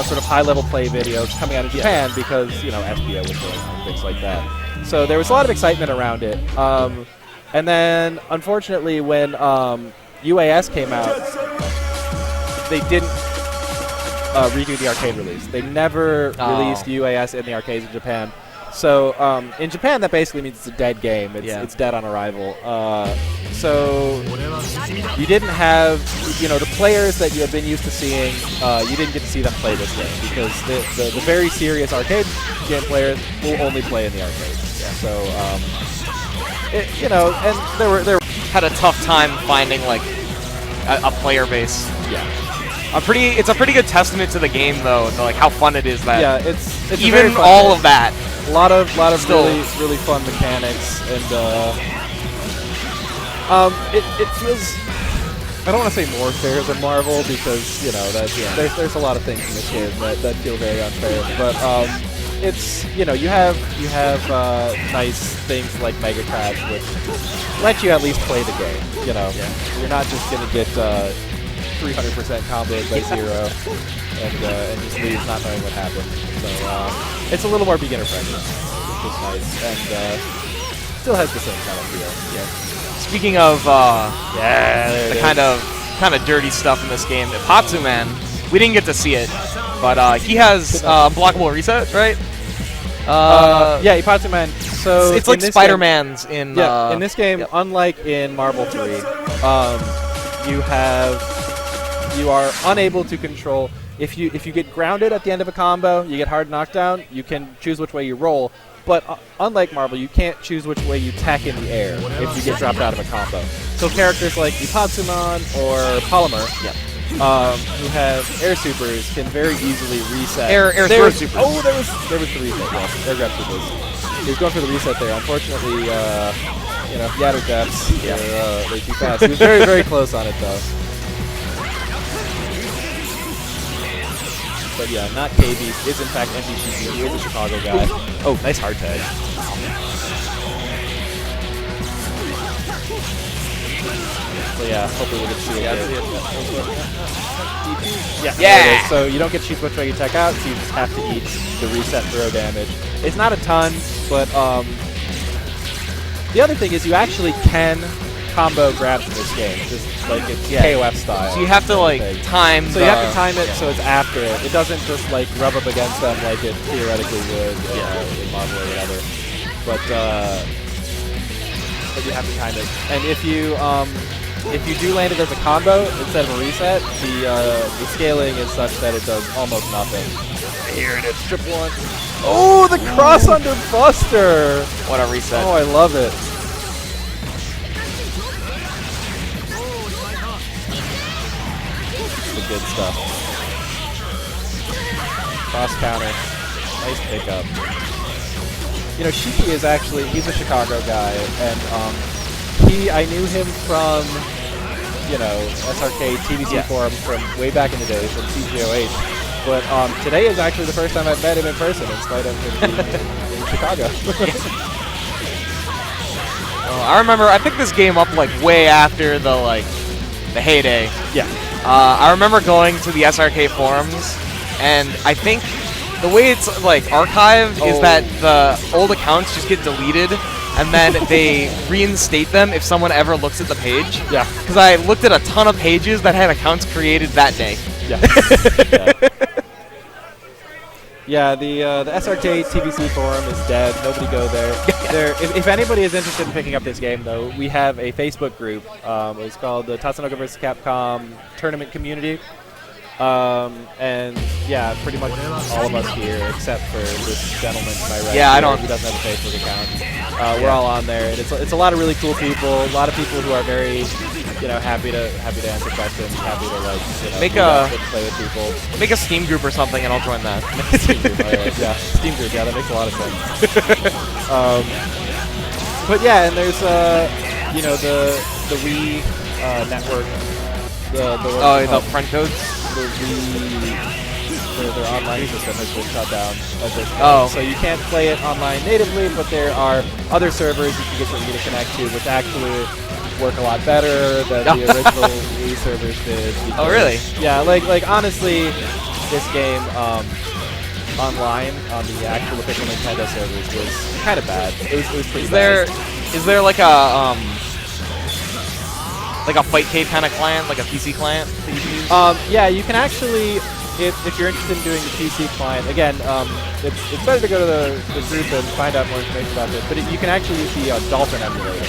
sort of high-level play videos coming out of Japan because, SBO was going on, things like that. So there was a lot of excitement around it. And then, unfortunately, when UAS came out, they didn't redo the arcade release. They never released UAS in the arcades in Japan. So in Japan, that basically means it's a dead game. It's dead on arrival. So you didn't have, the players that you have been used to seeing, you didn't get to see them play this game because the very serious arcade game players will only play in the arcades. Yeah. So, and there had a tough time finding like a player base. Yeah. It's a pretty good testament to the game, though, to like how fun it is. That Yeah, it's a very even fun all game. of that. A lot of Still. really fun mechanics, and it feels. I don't want to say more fair than Marvel because there's a lot of things in this game that feel very unfair, but it's you have nice things like Mega Crash, which let you at least play the game. You're not just gonna get 300% comboed by zero and just leave not knowing what happened. So it's a little more beginner friendly, which is nice, and still has the same kind of feel. Yeah. Speaking of The the kind of dirty stuff in this game, Tatsunoko, we didn't get to see it, but he has blockable reset, right? Yeah, Ipatsu-man. So It's in like this Spider-Man's in. game, in this game, yep. unlike in Marvel 3, you are unable to control. If you get grounded at the end of a combo, you get hard knockdown. You can choose which way you roll. But unlike Marvel, you can't choose which way you tack in the air if you get dropped out of a combo. So characters like Ipatsu-man or Polymer, who have air supers, can very easily reset. Air throw supers. Oh, there was the reset. Yes, air grab supers. He was going for the reset there. Unfortunately, Yatter deaths. They're too fast. He was very, very close on it though. But yeah, not KB. Is in fact MVPC. He is a Chicago guy. Oh, nice hard tag. So yeah, hopefully we'll get to see it. Yeah. Yeah. So you don't get to choose which way you tech out, so you just have to eat the reset throw damage. It's not a ton, but the other thing is you actually can combo grabs in this game, just like it's KOF style. So you have to like time. So you have to time it so it's after it. It doesn't just like rub up against them like it theoretically would in Marvel or whatever. But you have to time it. And if you do land it as a combo instead of a reset, the scaling is such that it does almost nothing. Here it is, triple one. Oh, the cross under Buster! What a reset! Oh, I love it. The good stuff. Cross counter. Nice pickup. Shiki is actually, he's a Chicago guy, and I knew him from, SRK TVC forums from way back in the day, from CGOH. But today is actually the first time I've met him in person, in spite of him being in Chicago. I remember, I picked this game up like way after the heyday. Yeah. I remember going to the SRK forums, and I think the way it's like archived is that the old accounts just get deleted, and then they reinstate them if someone ever looks at the page. Yeah. Because I looked at a ton of pages that had accounts created that day. Yeah. Yeah, the SRK TVC forum is dead. Nobody go there. If anybody is interested in picking up this game, though, we have a Facebook group. It's called the Tatsunoko vs. Capcom Tournament Community. And yeah, pretty much all of us here, except for this gentleman to my right. Yeah, He doesn't have a Facebook account. We're all on there, and it's a lot of really cool people. A lot of people who are very, happy to answer questions, happy to play with people. Make a Steam group or something, and I'll join that. Steam group, yeah, Steam group, yeah, that makes a lot of sense. But yeah, and there's the Wii network. The front codes. Their online system has been shut down at this point. Oh. So you can't play it online natively, but there are other servers you can get your Wii to connect to, which actually work a lot better than the original Wii servers did. Oh, really? Yeah, like honestly, this game online on the actual official Nintendo servers was kind of bad. It was pretty bad. Is there like a Fight Cave kind of client, like a PC client that you can use? Yeah, you can actually, if you're interested in doing the PC client, again, it's better to go to the group and find out more information about this, but you can actually use the Dolphin emulator.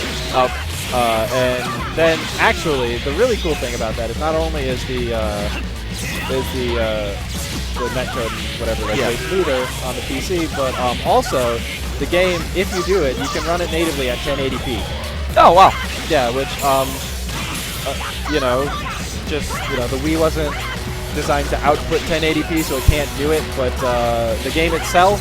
And then, actually, the really cool thing about that is not only is the netcode and whatever way smoother on the PC, but also the game, if you do it, you can run it natively at 1080p. Oh, wow. Yeah, which the Wii wasn't designed to output 1080p, so it can't do it. But the game itself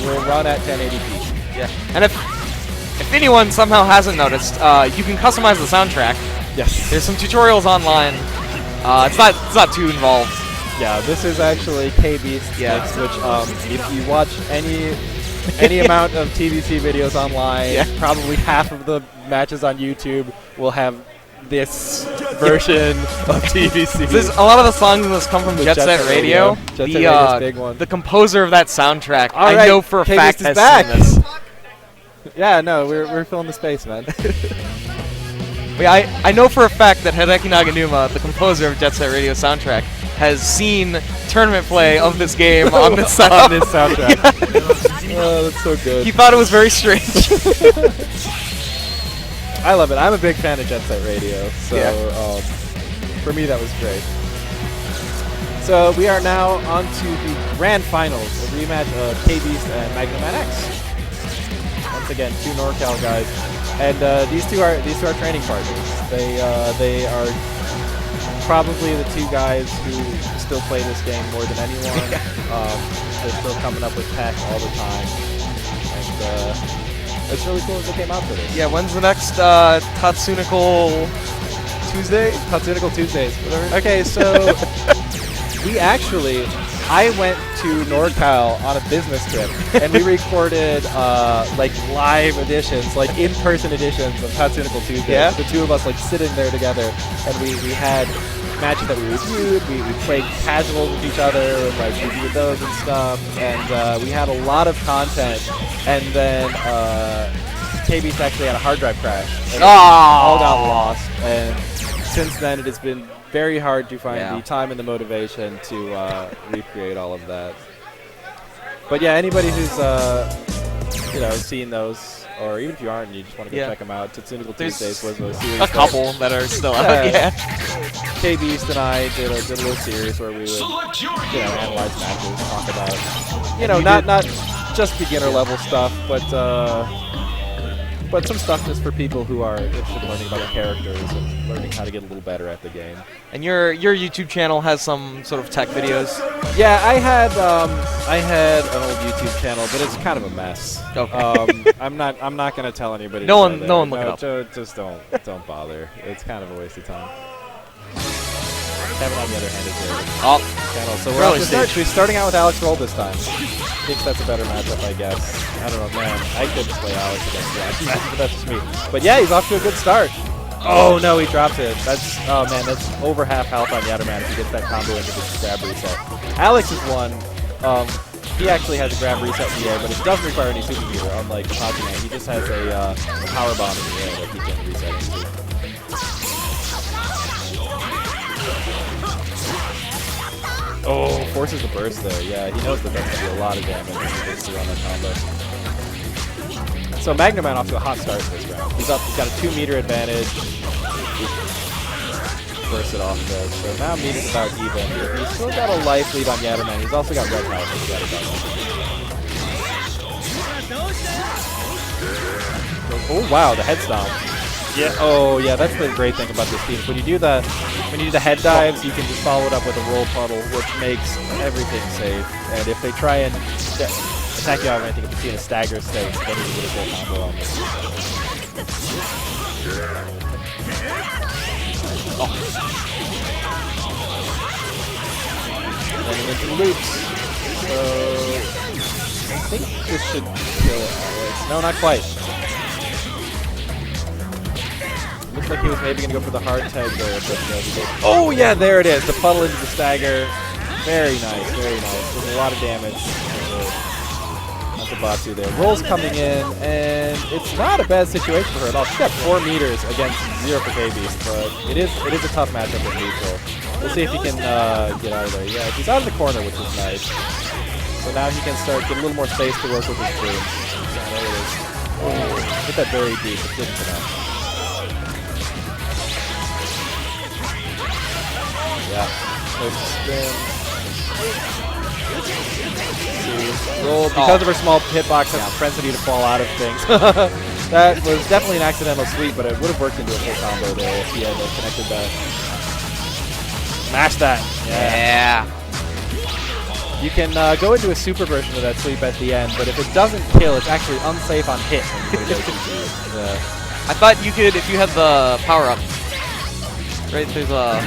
will run at 1080p. Yeah. And if anyone somehow hasn't noticed, you can customize the soundtrack. Yes. There's some tutorials online. It's not too involved. Yeah, this is actually K-Beast mix, which if you watch any amount of TVC videos online, probably half of the matches on YouTube will have this version of TVC. A lot of the songs in this come from Jet Set Radio. Jet Set Radio's big one. The composer of that soundtrack, All I right, know for a fact, K-Beast is has back. seen this. Yeah, no, we're filling the space, man. I know for a fact that Hideki Naganuma, the composer of Jet Set Radio soundtrack, has seen tournament play of this game on this soundtrack. Oh, that's so good. He thought it was very strange. I love it. I'm a big fan of Jet Set Radio, so for me that was great. So we are now on to the grand finals, a rematch of K-Beast and Magnum Man X. Once again, 2 NorCal guys, and these two are training partners. They are probably the 2 guys who still play this game more than anyone. They're still coming up with tech all the time, and it's really cool that they came out for this. Yeah, when's the next Tatsunoko Tuesday? Tatsunoko Tuesdays, whatever. Okay, so I went to NorCal on a business trip, and we recorded like live editions, like in-person editions of Tatsunoko Tuesdays. Yeah? The 2 of us like sitting there together, and we had matches that we reviewed. We played casual with each other, and like reviewed those and stuff, and we had a lot of content. And then K-Beast actually had a hard drive crash, and all got lost. And since then, it has been very hard to find the time and the motivation to recreate all of that. But yeah, anybody who's seen those, or even if you aren't and you just want to go check them out, Tatsunoko Tuesdays was a series. A couple that are still out. Yeah. K-Beast and I did a little series where we would analyze matches, talk about not just beginner level stuff, but some stuff just for people who are interested in learning about the characters and learning how to get a little better at the game. And your YouTube channel has some sort of tech videos. Yeah, I had an old YouTube channel, but it's kind of a mess. Okay. I'm not gonna tell anybody. No one look it up. Just don't bother. It's kind of a waste of time. Kevin, on the other hand, is a channel. So we're starting out with Alex Roll this time. I think that's a better matchup, I guess. I don't know, man. I could just play Alex against the but that's just me. But yeah, he's off to a good start. Oh no, he dropped it. That's over half health on Yatterman if he gets that combo into the grab reset. Alex is one. He actually has a grab reset in the air, but it doesn't require any super meter, unlike Hachiman. He just has a power bomb in the air that he can reset into. Oh, forces the burst there. Yeah, he knows that that's going to be a lot of damage if he gets to run that combo. So Magnum Man off to a hot start this round. He's got a 2 meter advantage. Burst it off though. So now meter's about even. He's still got a life lead on Yatterman. He's also got red health if oh wow, the head stomp. Yeah. Oh yeah, that's the great thing about this team. When you do the head dives, you can just follow it up with a roll puddle, which makes everything safe. And if they try and attack you out, I think if you see in a stagger state, then you can get a full combo on this. And then into loops. So I think this should kill Alex. No, not quite. Looks like he was maybe going to go for the hard tag there, but oh yeah, there it is. The puddle into the stagger. Very nice, very nice. There's a lot of damage. Not the Batsu there. Roll's coming in, and it's not a bad situation for her at all. She's got 4 meters against 0 for K-Beast, but it is a tough matchup in neutral. We'll see if he can get out of there. Yeah, he's out of the corner, which is nice. So now he can start get a little more space to work with his broom. Yeah, there it is. Oh, hit that very deep. It didn't enough. Yeah, there's a spin. Roll, because of her small hitbox, has a propensity to fall out of things. That was definitely an accidental sweep, but it would have worked into a full combo there if he had connected that. Smash that. Yeah. You can go into a super version of that sweep at the end, but if it doesn't kill, it's actually unsafe on hit. I thought you could, if you had the power-up. Right, there's a...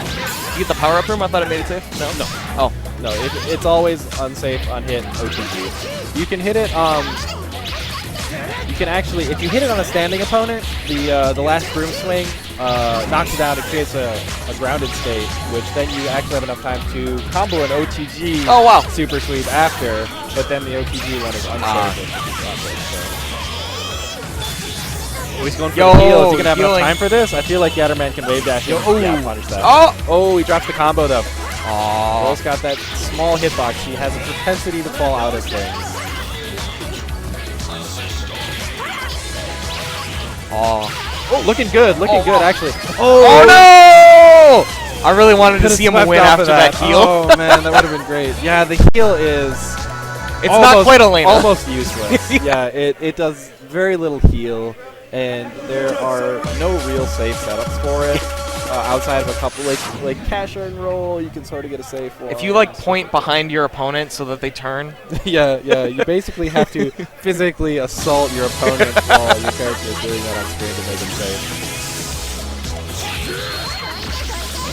You get the power-up room? I thought it made it safe? No? No. Oh. No, it's always unsafe on hit OTG. You can hit it, you can actually, if you hit it on a standing opponent, the last broom swing knocks it down and creates a grounded state, which then you actually have enough time to combo an OTG super sweep after, but then the OTG one is unsafe. Oh, he's going for the heal. Is he going to have enough time for this? I feel like Yatterman can wave dash him. Yeah, punish that. Oh, he drops the combo though. Will's got that small hitbox. He has a propensity to fall out of things. Oh, looking good, actually. Oh no! I really wanted to see him win after that heal. Oh man, that would have been great. Yeah, the heal is... It's not quite a lane. Almost useless. Yeah, it does very little heal, and there are no real safe setups for it. Outside of a couple, like cash and roll, you can sort of get a safe one. If you like point behind your opponent so that they turn. yeah, you basically have to physically assault your opponent while your character is doing that on screen to make him safe.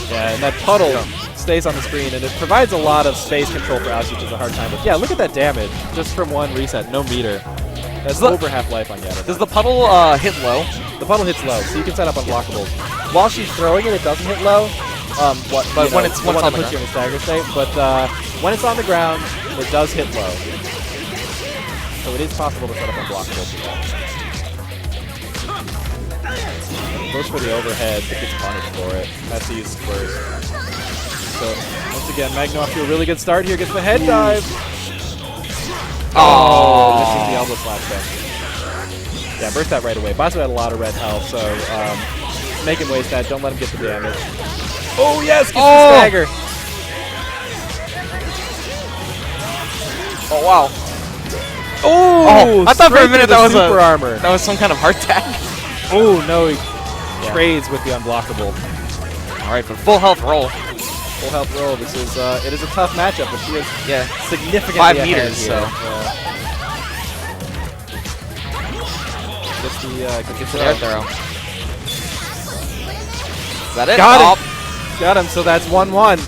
Yeah, and that puddle stays on the screen, and it provides a lot of space control for Alex, which is a hard time. But yeah, look at that damage just from one reset, no meter. That's over half life on Yatterman. Does the puddle hit low? The puddle hits low, so you can set up unblockables. While she's throwing it, it doesn't hit low. But when it's on the ground, puts you in a stagger state. But when it's on the ground, it does hit low. So it is possible to set up unblockables. Goes for the overhead, but gets punished for it. Has to use first. So once again, Magno off to a really good start here. Gets the head dive. Oh, misses the elbow slash then. Yeah, burst that right away. Basu had a lot of red health, so make him waste that. Don't let him get the damage. Oh, yes! Gets the stagger. Oh, wow. Oh, I thought for a minute that was super armor. That was some kind of heart attack. Oh, no. He trades with the unblockable. All right, but full health roll. Full health roll. This is it is a tough matchup, but she is significantly 5 meters, so. Gets the air throw. Is that it? Got him. So that's 1-1.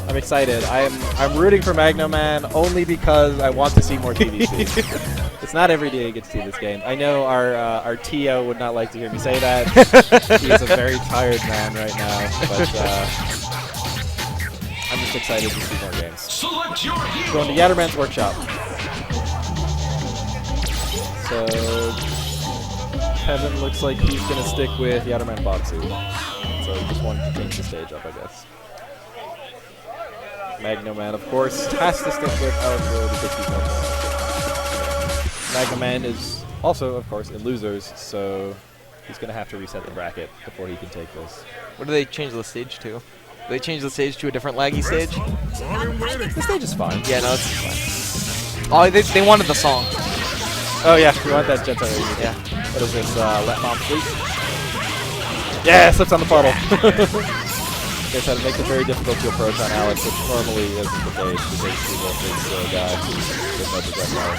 I'm excited. I'm rooting for Magno Man only because I want to see more TVC. It's not every day you get to see this game. I know our TO would not like to hear me say that. He is a very tired man right now, but I'm just excited to see more games. Select your hero. Going to Yatterman's workshop. So Kevin looks like he's going to stick with Yatterman Boxu. So just wanted to change the stage up, I guess. Magno Man, of course, has to stick with Alex because he's more. Magno Man is also, of course, in losers, so he's going to have to reset the bracket before he can take this. What do they change the stage to? Do they change the stage to a different laggy stage? The stage is fine. Yeah, no, it's fine. Oh, they wanted the song. Oh yeah, we want that Jetta. Yeah. What is this, Let Mom Sleep? Yeah, slips on the puddle. Guess how to make it very difficult to approach on Alex, which normally isn't the case because he's a big guy with no projectiles.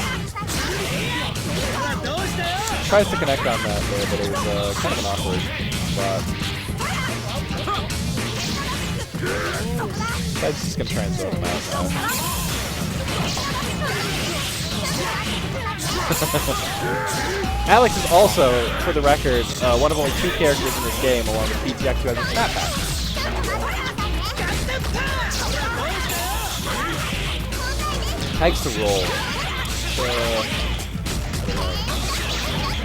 Tries to connect on that there, but it was kind of an awkward spot. Guy's just going to try and throw him out now. Alex is also, for the record, one of only 2 characters in this game, along with PTX, who has a snap pack. Tags to roll. So, I don't know.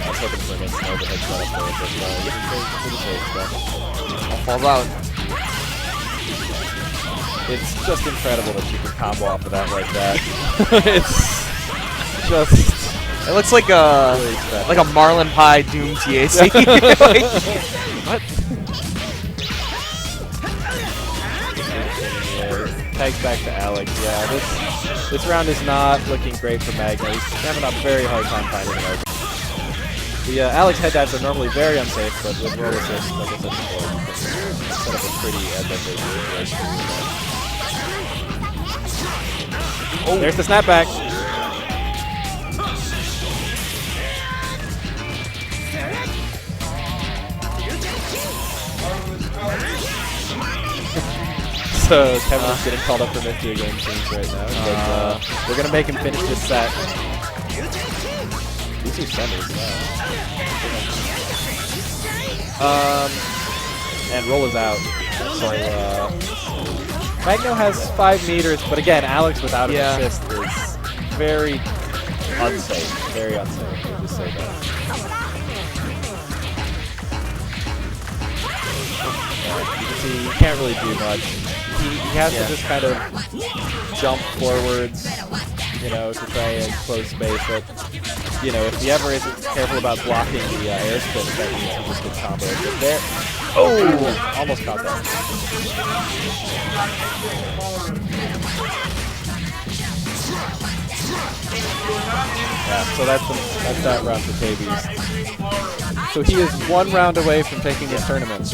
I was hoping for an instant overhead setup there, but yeah, pretty safe stuff. Falls out. It's just incredible that you can combo off of that like that. It's just... It looks like a Marlin Pie Doom TAC. What? Tags back to Alex. Yeah, this round is not looking great for Magno. He's having a very hard time finding an open. The Alex head dives are normally very unsafe, but with roll assist, like I said before, set up a pretty advantageous situation. Oh, there's the snapback. So Kevin's getting called up for mystery game change right now. But, we're gonna make him finish this set. These are centers. And roll is out. So Magno has 5 meters, but again, Alex without an assist is very unsafe. Very unsafe. I'll just say that. You can see you can't really do much. He has to just kind of jump forwards, you know, to try and close space. But you know, if he ever isn't careful about blocking the air spin, that he can just get comboed. But there, oh, almost caught that. Yeah, so that's that round for KBs. So he is 1 round away from taking this tournament.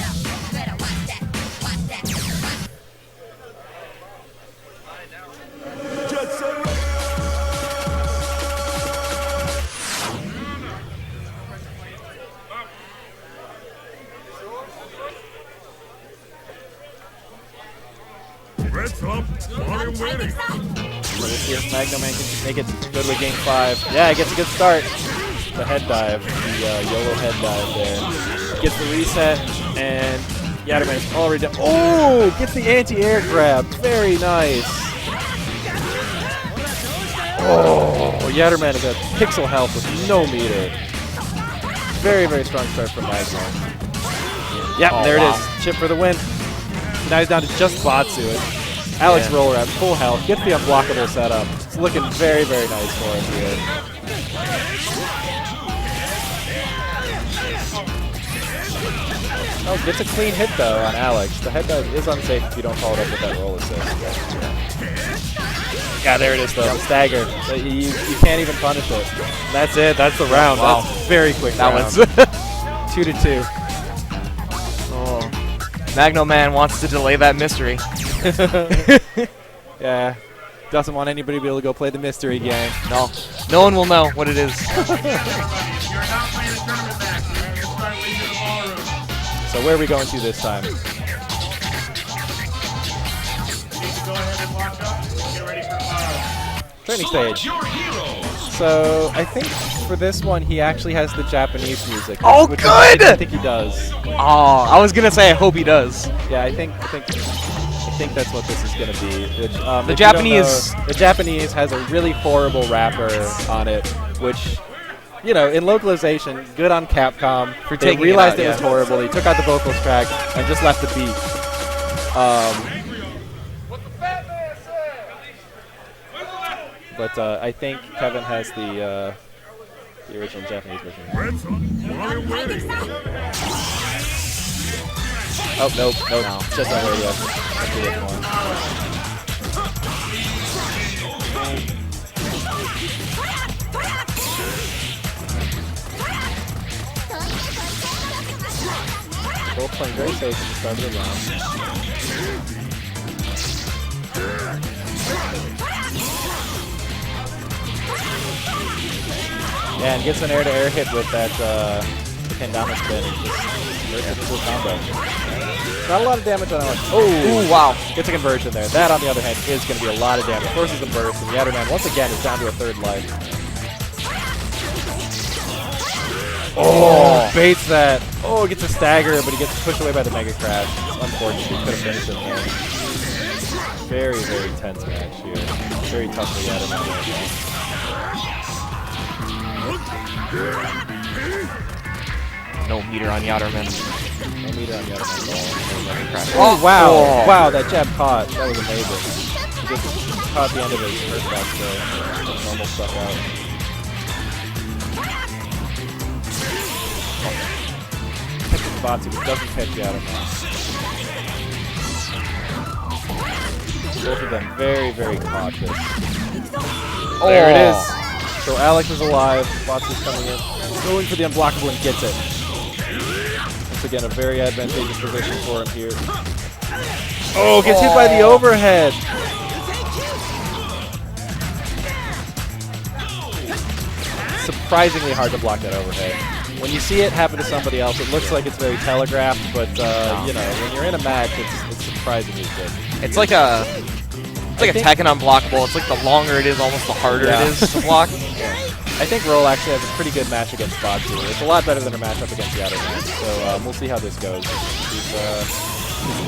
Let's see if Magno Man can make it good with game 5. Yeah, he gets a good start. The head dive, the YOLO head dive there. Gets the reset, and Yatterman's already done. Oh, gets the anti-air grab. Very nice. Oh, Yatterman got pixel health with no meter. Very, very strong start from Magno. Yeah, there it is. Chip for the win. Now he's down to just Batsu. Alex roller at full health, gets the unblockable setup. It's looking very, very nice for him here. Oh, gets a clean hit though on Alex. The head dive is unsafe if you don't follow it up with that roll assist. Yeah, there it is though, the stagger. So you can't even punish it. And that's it, that's the round. Wow. That's very quick that round. Was 2-2. Oh. Magno Man wants to delay that mystery. Yeah, doesn't want anybody to be able to go play the mystery game. No, no one will know what it is. So where are we going to this time? Training stage. So I think for this one he actually has the Japanese music. Oh, good! I think he does. Oh, I was gonna say I hope he does. Yeah, I think that's what this is going to be. Which, the Japanese... The Japanese has a really horrible rapper on it, which, you know, in localization, good on Capcom. For they taking realized it was horrible. They took out the vocals track and just left the beat. But I think Kevin has the original Japanese version. Oh, nope, no. Just on radio. That's the different one. Both playing very safe at the start of the round. Yeah, and gets an air-to-air hit with that kendama spin. Just a cool combo. Not a lot of damage on Alex. Oh, ooh, wow. Gets a conversion there. That, on the other hand, is going to be a lot of damage. Forces the burst, and the Yatterman, once again, is down to a 3rd life. Oh, baits that. Oh, gets a stagger, but he gets pushed away by the Mega Crash. Unfortunately, he could have finished it there. Very, very tense match here. Very tough for Yatterman right now. No meter on Yatterman. No meter on Yatterman. Oh, wow. Oh. Wow, that jab caught. That was amazing. He just caught the end of his first box there. Just normal stuff out. Catches Batsu, but doesn't catch Yatterman. Both of them very, very cautious. Oh. There it is. So Alex is alive. Batsu's coming in. Going for the unblockable and gets it. once again, a very advantageous position for him here. Oh, gets hit by the overhead. Surprisingly hard to block that overhead. When you see it happen to somebody else, it looks like it's very telegraphed, but you know, when you're in a match, it's surprisingly good. It's like a Tekken unblockable. It's like the longer it is, almost the harder it is to block. I think Roll actually has a pretty good match against Botsu. It's a lot better than her matchup against Yatterman. So we'll see how this goes. She's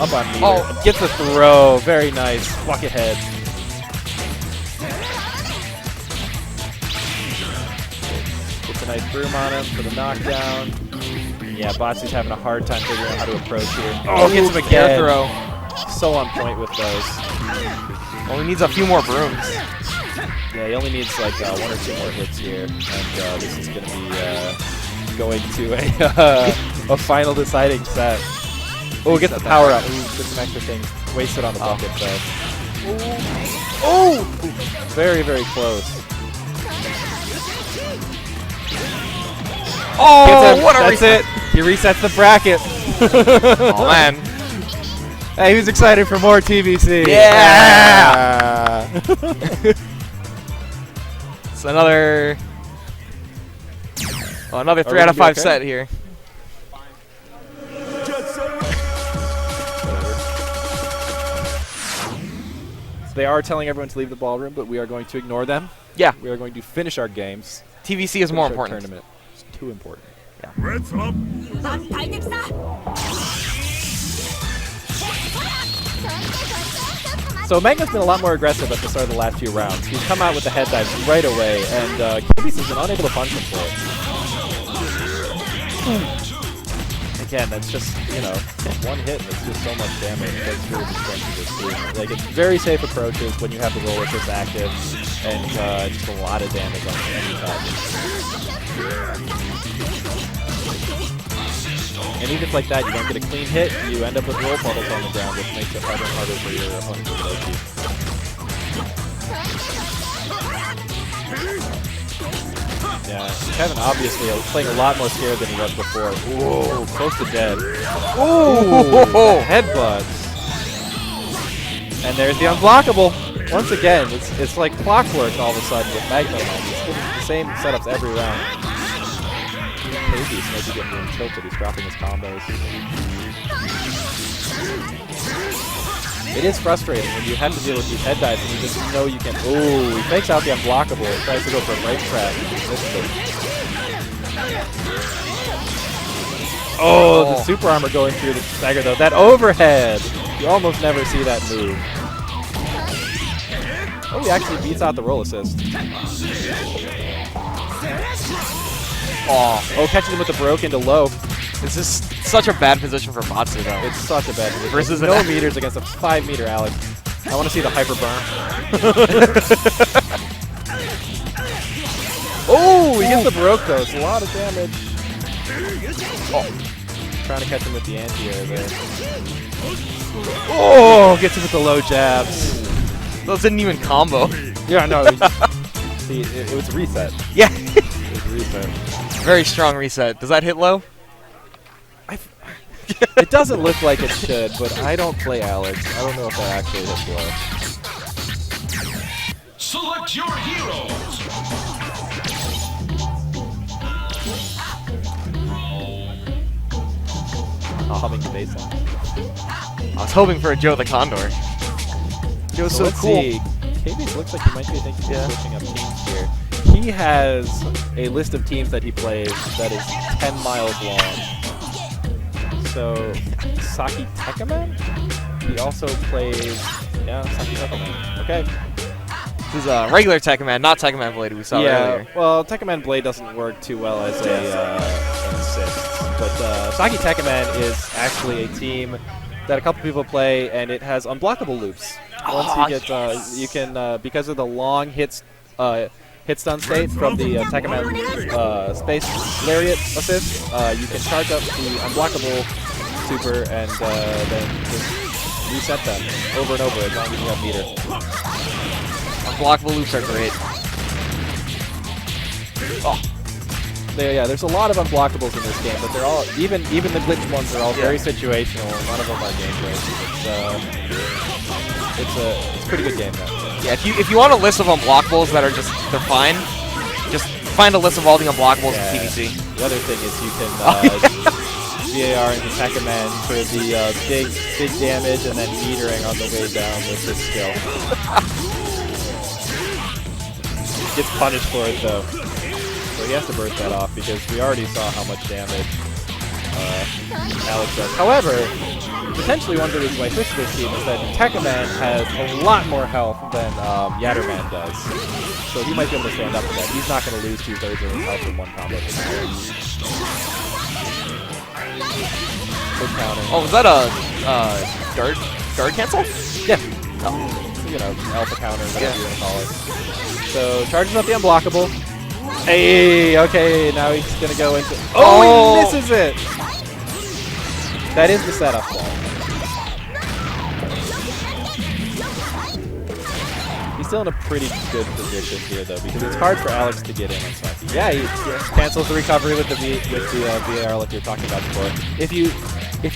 up on meter. Oh, Gets a throw. Very nice. Walk ahead. Gets a nice broom on him for the knockdown. Yeah, Botsu's having a hard time figuring out how to approach here. Oh, gets him again. Air throw. So on point with those. Only needs a few more brooms. Yeah, he only needs like 1 or 2 more hits here, and this is going to be going to a final deciding set. Oh, gets the power up. Ooh, gets some extra things. Wasted on the bucket, though. Oh! Very, very close. Oh, what a That's reset. it. He resets the bracket. Oh, man. Hey, he was excited for more TBC. Yeah! It's another 3 out of 5 set here. So they are telling everyone to leave the ballroom, but we are going to ignore them. Yeah. We are going to finish our games. TVC is more Finish our important. Tournament. It's too important. So Magna's been a lot more aggressive at the start of the last few rounds. He's come out with the head dive right away, and Kibis has been unable to punish him for it. Again, that's just, you know, one hit and it's just so much damage. That's really the strength of this team. Like, it's very safe approaches when you have the roll assist active, and just a lot of damage on any touch. And even if like that, you don't get a clean hit, you end up with roll puddles on the ground, which makes it harder and harder for your opponent to approach you. Yeah, Kevin obviously playing a lot more scared than he was before. Whoa, close to dead. Ooh, headbutts. And there's the unblockable. Once again, it's like clockwork all of a sudden with Magna. He's getting the same setups every round. He's maybe getting him tilted. He's dropping his combos. It is frustrating when you have to deal with these head dives and you just know you can. Ooh, he fakes out the unblockable. He tries to go for a right trap. He misses it. Oh, the super armor going through the stagger though. That overhead! You almost never see that move. Oh, he actually beats out the roll assist. Oh, catches him with the broke into low. This is such a bad position for Batsu, though. It's such a bad position. Versus no meters against a 5-meter Alex. I want to see the hyper burn. Oh, he gets the broke though. It's a lot of damage. Oh, trying to catch him with the anti-air there. Oh, gets him with the low jabs. Those didn't even combo. Yeah, no. it was a reset. Yeah. It was a reset. Very strong reset. Does that hit low? It doesn't look like it should, but I don't play Alex. I don't know if that actually hits low. Select your heroes. Humming the bass line. I was hoping for a Joe the Condor. It was so let's cool. see. KB looks like he might be thinking of switching up teams here. He has a list of teams that he plays that is 10 miles long. So, Saki Tekkaman? He also plays, Saki Tekkaman. Okay. This is a regular Tekkaman, not Tekkaman Blade we saw earlier. Well, Tekkaman Blade doesn't work too well as an assist. But Saki Tekkaman is actually a team that a couple people play, and it has unblockable loops. Once you get, you can, because of the long hit stun state from the Tekkaman Space Lariat assist, you can charge up the unblockable super and then just reset them over and over as long as you have meter. Unblockable loops are great. Oh. there's a lot of unblockables in this game, but they're all even the glitched ones are all very situational. None of them are game breaking. It's a pretty good game though. Yeah, if you want a list of unblockables that are they're fine, just find a list of all the unblockables in TVC. The other thing is you can VAR into Tekkaman for the big damage and then metering on the way down with this skill. Gets punished for it though. So he has to burst that off because we already saw how much damage Alex does. However, potentially one of the reasons why I switched to this team is that Tekkaman has a lot more health than Yatterman does. So he might be able to stand up to that. He's not going to lose 2/3 of his health in one combo. Good counter. Oh, was that a guard cancel? Yeah. You know, alpha counter, whatever you want to call it. So charges up the unblockable. Hey, okay, now he's gonna go into. Oh, he misses it. That is the setup wall. He's still in a pretty good position here though, because it's hard for Alex to get in on Saki. Yeah, he cancels the recovery with the VAR like you were talking about before. If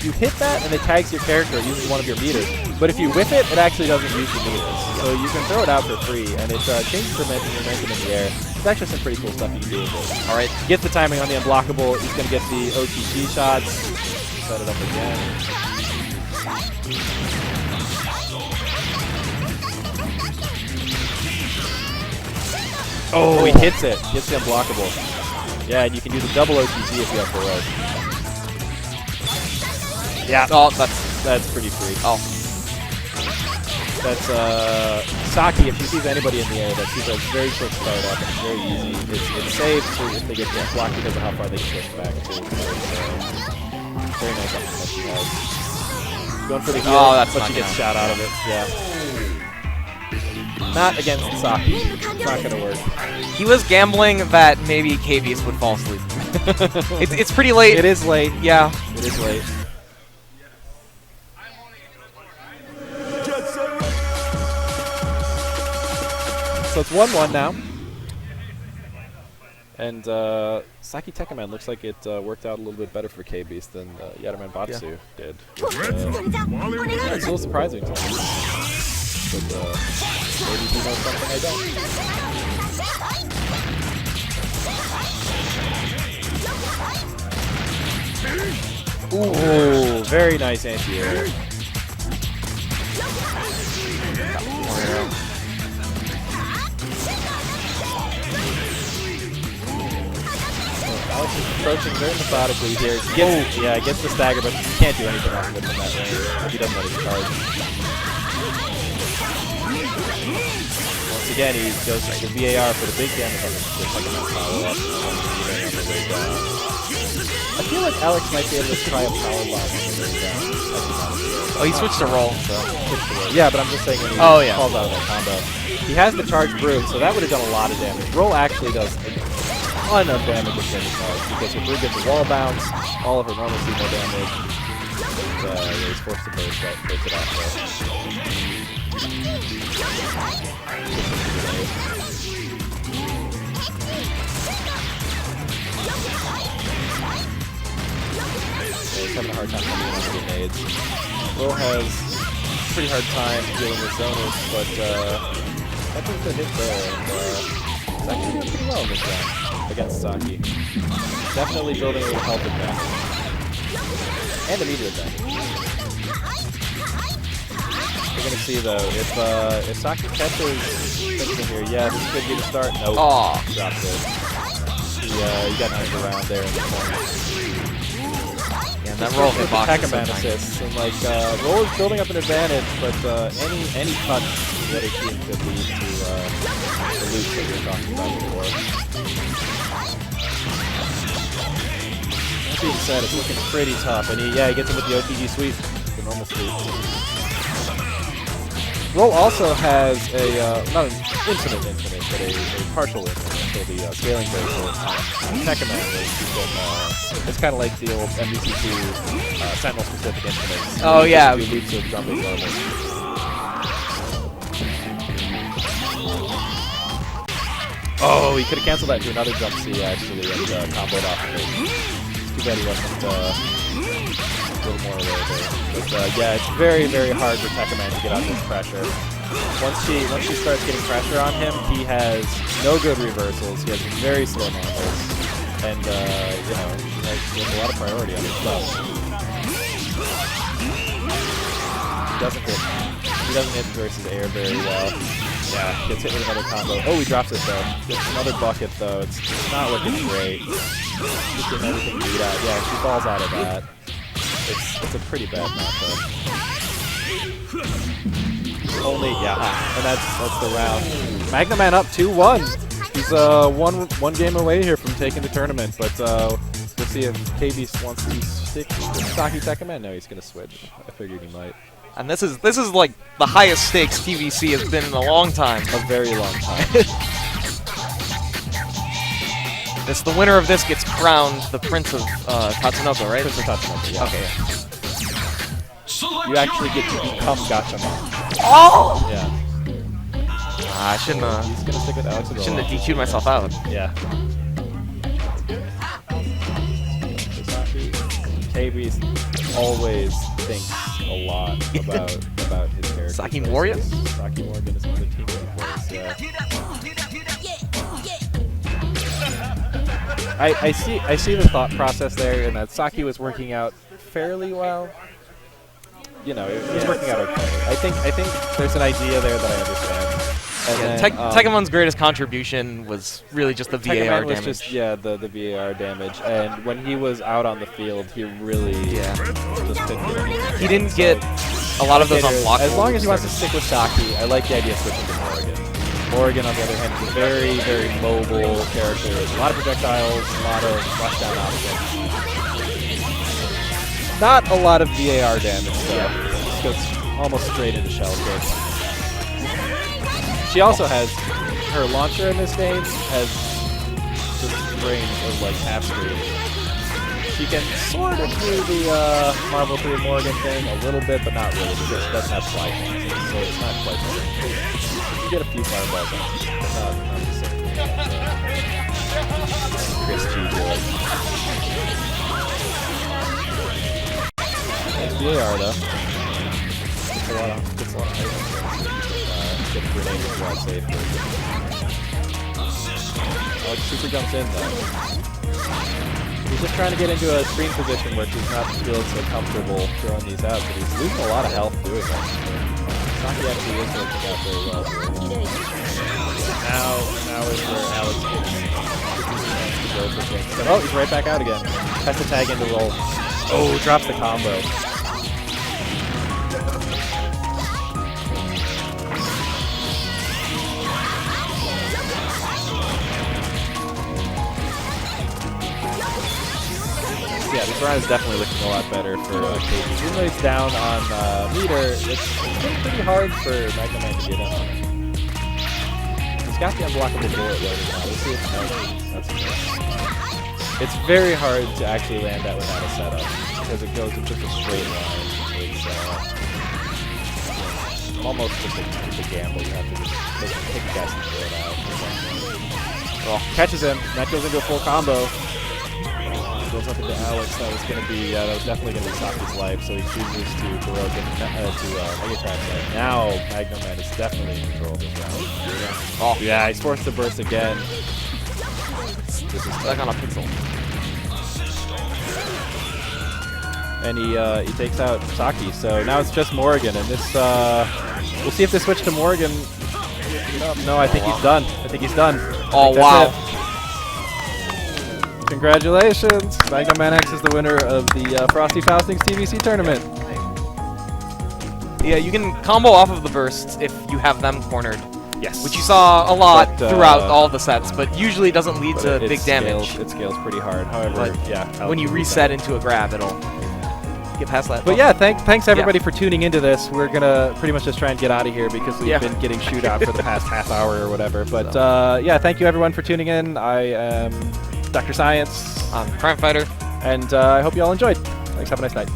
you hit that and it tags your character, it uses one of your meters. But if you whiff it, it actually doesn't use the meters. So you can throw it out for free, and it changes your momentum in the air. It's actually some pretty cool stuff you can do with it. Alright, gets the timing on the unblockable. He's going to get the OTG shots. Set it up again. Oh, he hits it. Gets the unblockable. Yeah, and you can use a double OTG if you have the rope. Yeah. Oh, that's pretty free. Oh. That's Saki, if she sees anybody in the air, that's a very quick start up and it's very easy. It's safe if they get blocked because of how far they can push back too. Very nice option that she has. Going for the heal, but she gets shot out of it. Yeah. Not against Saki. It's not gonna work. He was gambling that maybe KBS would fall asleep. It's pretty late. It is late. Yeah. It is late. So it's 1-1 now. And Saki Tekkaman looks like it worked out a little bit better for K-Beast than Yatterman Batsu did. It's a little surprising to me. But maybe he knows something I don't. Ooh, very nice anti-air. Alex is approaching very methodically here. Gets the stagger, but he can't do anything else with him in that range if he doesn't let his charge. Once again, he goes for the VAR for the big damage on the second follow-up. I feel like Alex might be able to try a power bomb on the way down. Oh, he switched to roll. Yeah, but I'm just saying when he falls out of that combo. He has the charge brute, so that would have done a lot of damage. Roll actually does a ton of damage with the charge, because if Brute gets a wall bounce, all of her normal see no damage. And, he's forced to break it off there. He's having a hard time coming in on the grenades. Will has a pretty hard time dealing with zoners, but that was a hit there, and he's actually doing pretty well in this round against Saki. Definitely building a little health advantage. And a meter advantage. We're gonna see though, if Saki catches in here, yeah, this could be the start. Nope. Oh, dropped it. He got knocked around there in the corner. Yeah, that roll hit box is so assists, and like roll is building up an advantage, but any touch the other team could lead to the loop that we were talking about before. That being said, it's looking pretty tough, and he gets him with the OTG sweep, the normal sweep. Roll also has a, not an infinite, but a partial infinite, so the scaling bracelet. Tekkaman it's kind of like the old MVC2 Sentinel-specific infinite. Oh, yeah. You loops of jumping normal. Oh, he could have canceled that into another jump C actually and comboed off of it. Too bad he wasn't a little more aware there. But yeah, it's very, very hard for Tekkaman to get out of this pressure. Once she starts getting pressure on him, he has no good reversals. He has very slow normals, and you know, he has a lot of priority on his stuff. He doesn't hit versus air very well. Yeah, gets hit with another combo. Oh, he drops it though. Gets another bucket though. It's not looking great. Just getting everything beat out. Yeah, she falls out of that. It's a pretty bad matchup. Only and that's the round. Magna Man up 2-1. He's one game away here from taking the tournament, but we'll see if KB wants to stick with Saki Tekkaman. No, he's gonna switch. I figured he might. And this is like the highest stakes TVC has been in a long time. A very long time. The winner of this gets crowned the Prince of Tatsunoko, right? Prince of Tatsunoko, yeah. Okay. Select You actually get to become Gatchaman. Oh! Yeah. I shouldn't He's gonna stick with Alex. shouldn't have DQ'd myself out. Yeah. KB always thinks a lot about his character. Saki Morgan? Saki Morgan is another team voice, yeah. I see the thought process there, and that Saki was working out fairly well. You know, it was working out okay. I think there's an idea there that I understand. And Yeah, then, Tekkamon's greatest contribution was really just the VAR Tekkaman was damage. just, the VAR damage, and when he was out on the field, he really just couldn't do anything. He didn't get a lot of those unblockable. As long as he wants to stick with Saki, I like the idea of switching to Morgan. Morgan, on the other hand, is a very, very mobile character. A lot of projectiles, a lot of rushdown options. Not a lot of VAR damage, though. Just goes almost straight into shell kicks. She also has, her launcher in this game has the range of like half screen. She can sort of do the Marvel 3 Morgan thing a little bit, but not really, because it doesn't have fly chances, so it's not quite the same. You get a few fireballs on it, but not the same thing. Chris G doing. Nice VAR though. Gets a lot of items. Get a grenade as well, safe. Alex super jumps in though. He's just trying to get into a screen position where he's not feeling so comfortable throwing these out, but he's losing a lot of health doing that. Saki actually is working out very well here. Now is where Alex gets to go for things. But, oh, he's right back out again. Has to tag in to roll. Oh, drops the combo. Yeah, this round is definitely looking a lot better for KB. Even though he's down on meter, it's been pretty hard for Magna Man to get in on it. He's got the unblockable bullet loaded now. Let's see if that's a miss. It's very hard to actually land that without a setup, because it goes in just a straight line. It's almost just a gamble. You have to just take a guess and throw it out. Well, catches him. That goes into a full combo. Goes up into Alex. That was definitely gonna be Saki's life. So he chooses to Baroque and to Mega Crash that. Now Magna Man is definitely in control of this round. Oh yeah, he's forced to burst again. This is Back on a pixel. And he takes out Saki. So now it's just Morgan, and this we'll see if they switch to Morgan. No, I think he's done. I think he's done. Oh wow. Congratulations! Magna Man X is the winner of the Frosty Faustings TVC tournament. Yeah, you can combo off of the bursts if you have them cornered. Yes. Which you saw a lot throughout all the sets, but usually it doesn't lead to big damage. It scales pretty hard. However, when you reset into a grab, it'll get past that. But yeah, thanks everybody for tuning into this. We're gonna pretty much just try and get out of here because we've been getting shoot out for the past half hour or whatever. But yeah, thank you everyone for tuning in. I am Dr. Science. I'm Crime Fighter. And I hope you all enjoyed. Thanks. Have a nice night.